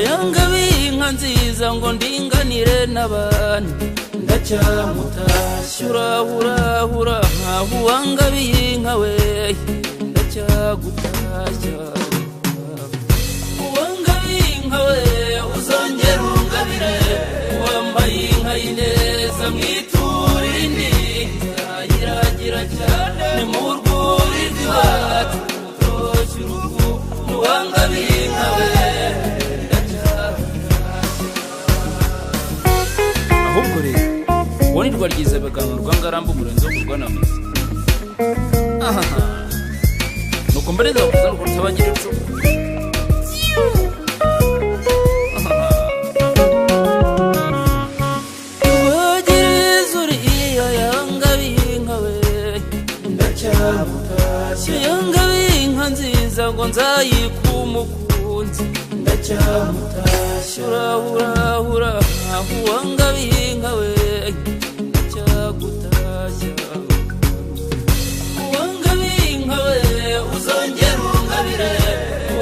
Yanga binka nziza ngo ndinganire n'abandi ndacyamutasha urahura nkaho wanga binka we ndacyagutashya wanga binka we uzongera ungabire wambaye inka y'ineza mwitura indi yiragira cyane ni mu rwuri rw'iwacu utoshya urugo wanga binka we. Ahubwo rero uwo ni rwaryize baganga rwangaramba umurenzo wo kurwanamiza nuko mbere ndakuza nuko rutabagira icumu wagiriza uriya yanga binka we ndacyamutashya yanga binka nziza ngo nzayikumukunzi ndacyamutashya urahura nkaho wanga binka we ndacyagutashya wanga binka we uzongera ungabire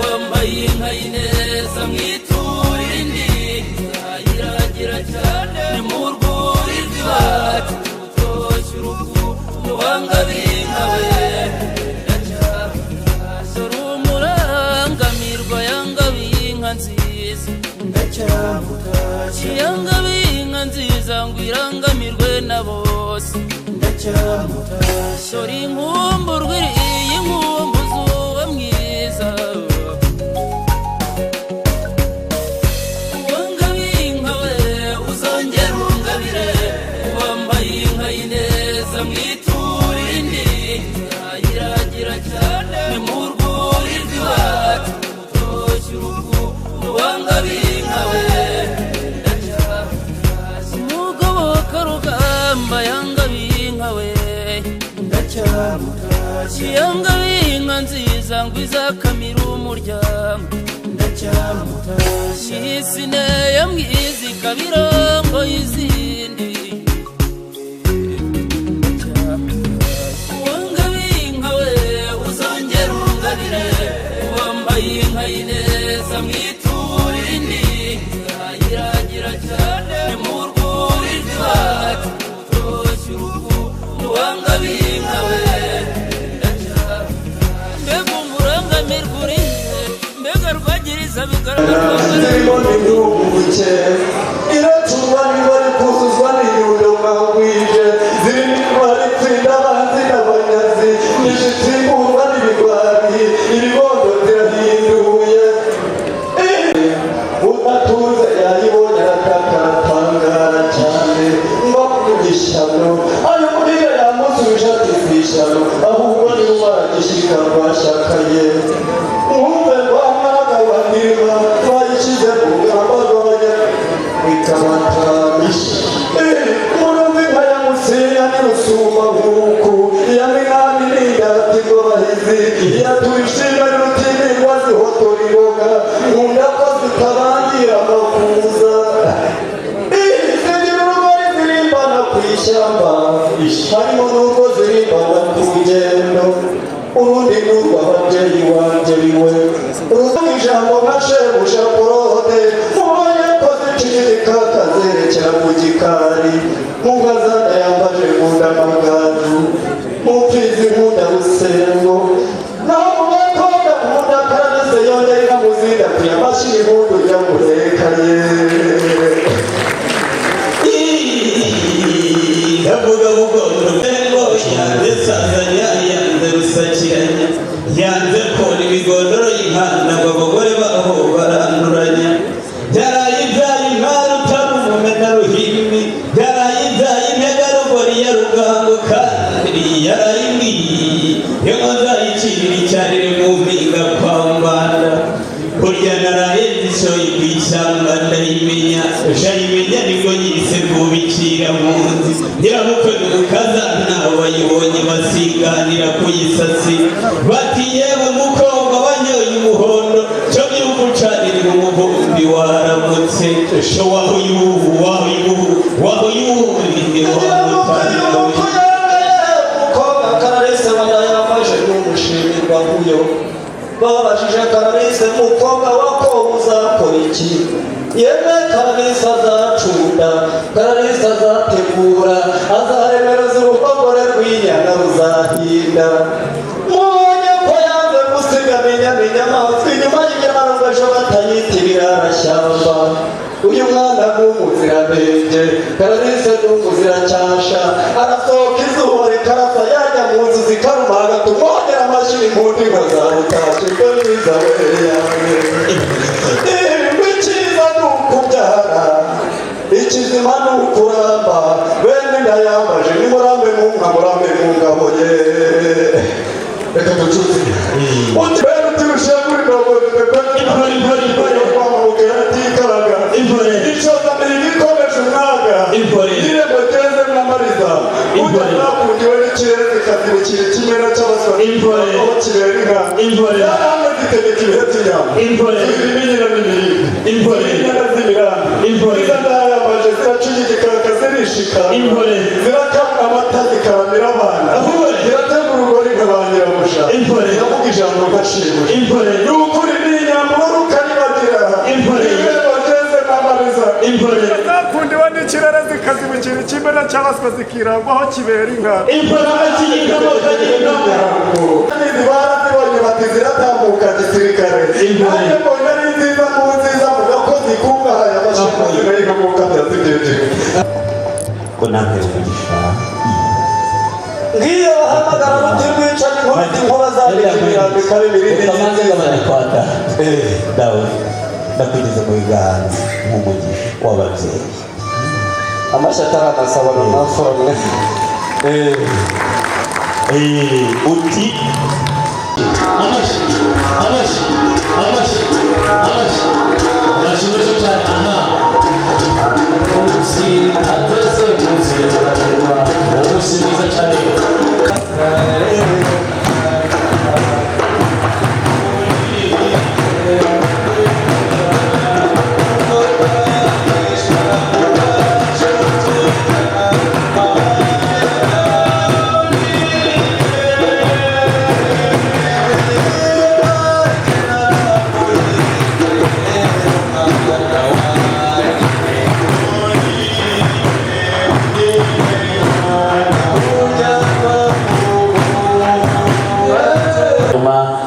wambaye inka y'ineza mwitura indi yiragira cyane ni mu rwuri rw'iwacu utoshya urugo wanga binka we ndacyagutashya rumurangamirwa yanga binka nziza ndacyamutashya yanga binka nziza ngo irangamirwe na bose ndacyamutashya uri inkumburwa iyi nkumbuzi uwo mwiza wanga binka we uzongera ungabire wambaye inka y'ineza mwitura indi yiragira cyane ni mu rwuri rw'iwacu utoshya urugo wanga binka we umugoboka rugamba yanga binka we ndacyamutashya yanga binka nziza ngo izakamira umuryango ndacyamutashya isine ya mwiza ikabirango y'izindi wanga binka we uzongera ungabire wambaye inka y'ineza mwitura indi yiragira cyane ni mu rwuri rw'iwacu utoshya urugo wanga binka we mbega umurangamirwa uri mbega rwagiriza bigaragara iracurwa ntibari kuzuzwa n'inyundo mwahwije ziri ntwari tsinda abanzi n'abanyazi n'inshuti mburwa n'ibigwari ibibondo zirahinduye udatuze yayibonye aratangara cyane ngo kugishano ayo kuriya yamusubije ati kwishano ahubwo niwe waragishika rwashakaye mwumve rwamwaga wanirwa twayishize ku ngamba rwanya wikabatamisha murumve nka ya musiya n'irusuma nk'uku iya minani n'indati ngo bahizi iya tuyishime n'urutini rwazihotoriro wiwe ruvuga ijambo nka shebuja porode mubonye ko zicirika kazerekera mu gikari mugazana yambaje nkunda amagaju mupfizi nkunda rusengo naho mu bakobwa nkunda karanise yongeye nkamuzinda kuyamashi ibundu yamuhekaye ndavuga bugondoro ngo yanze Tanzania yanze rusakiranya yanze kona imigondoro y'inkanda ngo abagore baho baranduranya byaraye ibyaye imari utari umumena ruhimbi byaraye ibyaye integarugori ya rugango kandi yaraye imwiyi yo nzayicirira icyarire mu mpinga kwa mbanda burya naraye zishoye ku ishyamba ndayimenya ndayimenya nibwo yise kubikira mu nzi nyirabukwe n'umukazana bayibonye basiganira ku isasi bati yewe mukobwa wanyoye umuhondo cyo gihugu canira umuvumbi waramutse sho waho yubu ni wamutari umukobwa kararese banayamaje n'umushimirwa huyo babajije kararese mukobwa wako uzakora iki yeme kararese azacunda kararese azategura azaremereza uruhogore rw'inyana ruzahinda mubonye ko yanze gusiga minyaminya amazi inyuma y'inyamarumbaje batayita ibirarashyamba uyu mwana n'umuziranenge kararese n'umuziracyasha arasohoka izuba rikarasa yajya mu nzu zikarumaga tumwongera amashyi impundi ngo zabutashe ko mwiza we yawe icyiza ni ukubyara ikizima ni ukuramba bene ndayambaje nimurambe munka murambe mungabo ye reka ducuze uti bene utirushe muri dogo icoza mbere igikomeje umwaga irembo teze mwamariza utanakundiwe n'ikirere zikazirikira ikimera cy'abasore aho kibera inka yaramwe zitegeka ibihe by'inyama zibiminyira n'ibiribwa inyana z'imirambi iza ndayambaje ziracugigikaka zirishika zirakamwa amata zikaramira abana zirategura urugori nkabanyiramusha ziravuga ijambo nkashimusha ni ukuri n'inyambo rukanibagira irembo teze mwamariza zakundiwe n'ikirere zikazibukira ikimera cy'abaswa zikirangwaho kibera inka zibara zibonye bati ziratambuka gisirikare nanjye mbona ari nziza mu nziza muga ko zikungahaye amashanyarazi zigahiga mu kamera zibyejeje ko namwe umugisha ngiyo bahamagara ruti rwicaye inkubita inkuba zabikirambika bibiri kwata dawe ndakwigeze mu biganza nk'umugisha w'ababyeyi amashyi ataragasabana naforomwe uti menshi cyane aha umunsi ateze umunsi umunsi mwiza cyane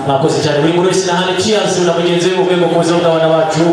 mwakoze cyane buri muri wese nahane cheers na mugenzi we mu rwego mpuzamahanga bacu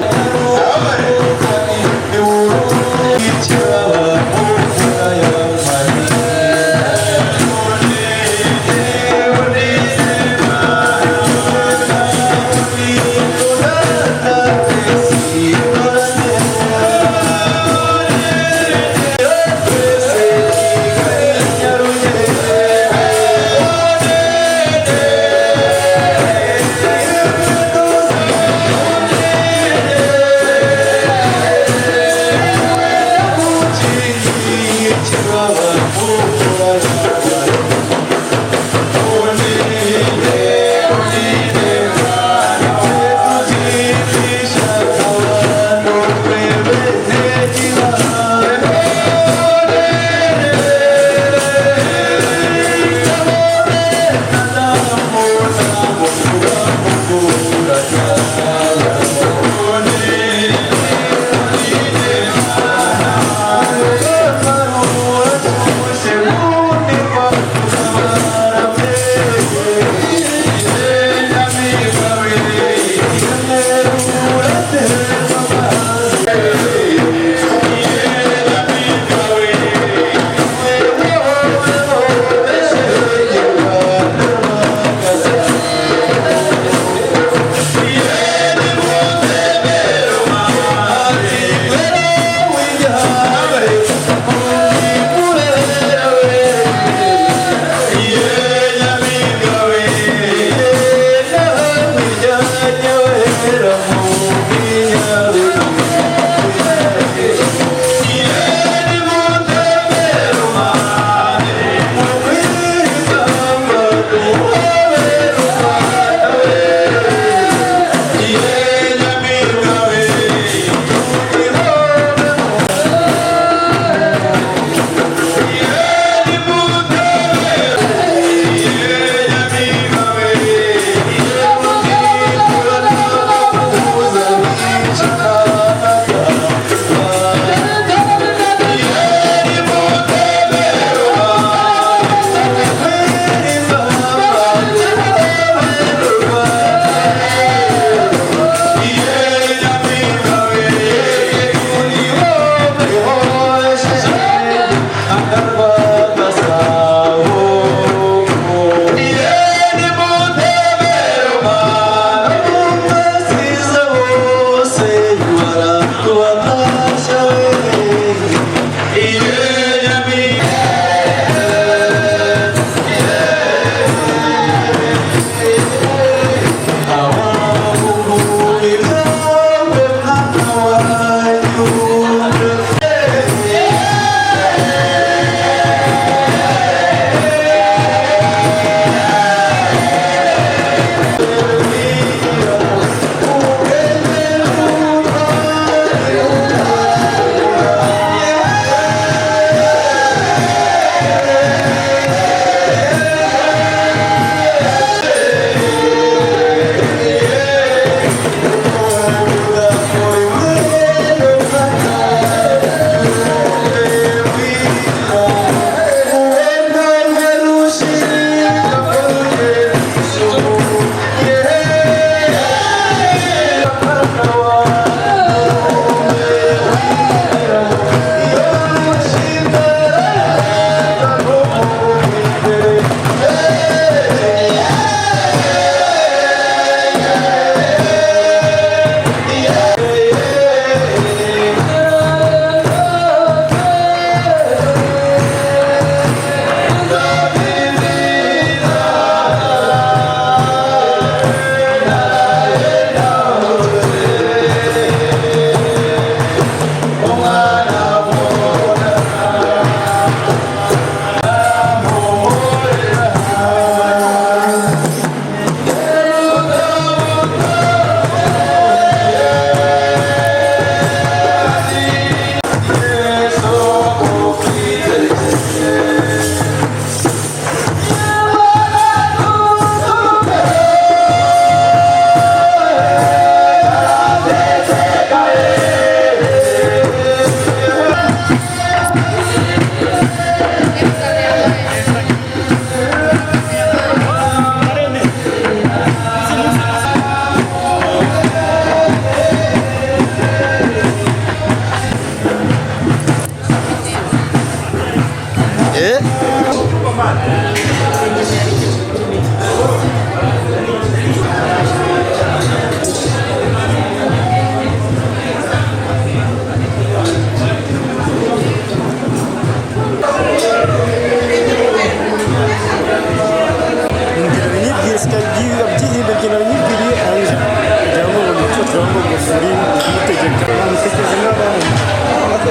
kumutegeka bamutekereza nk'abantu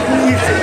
kumwica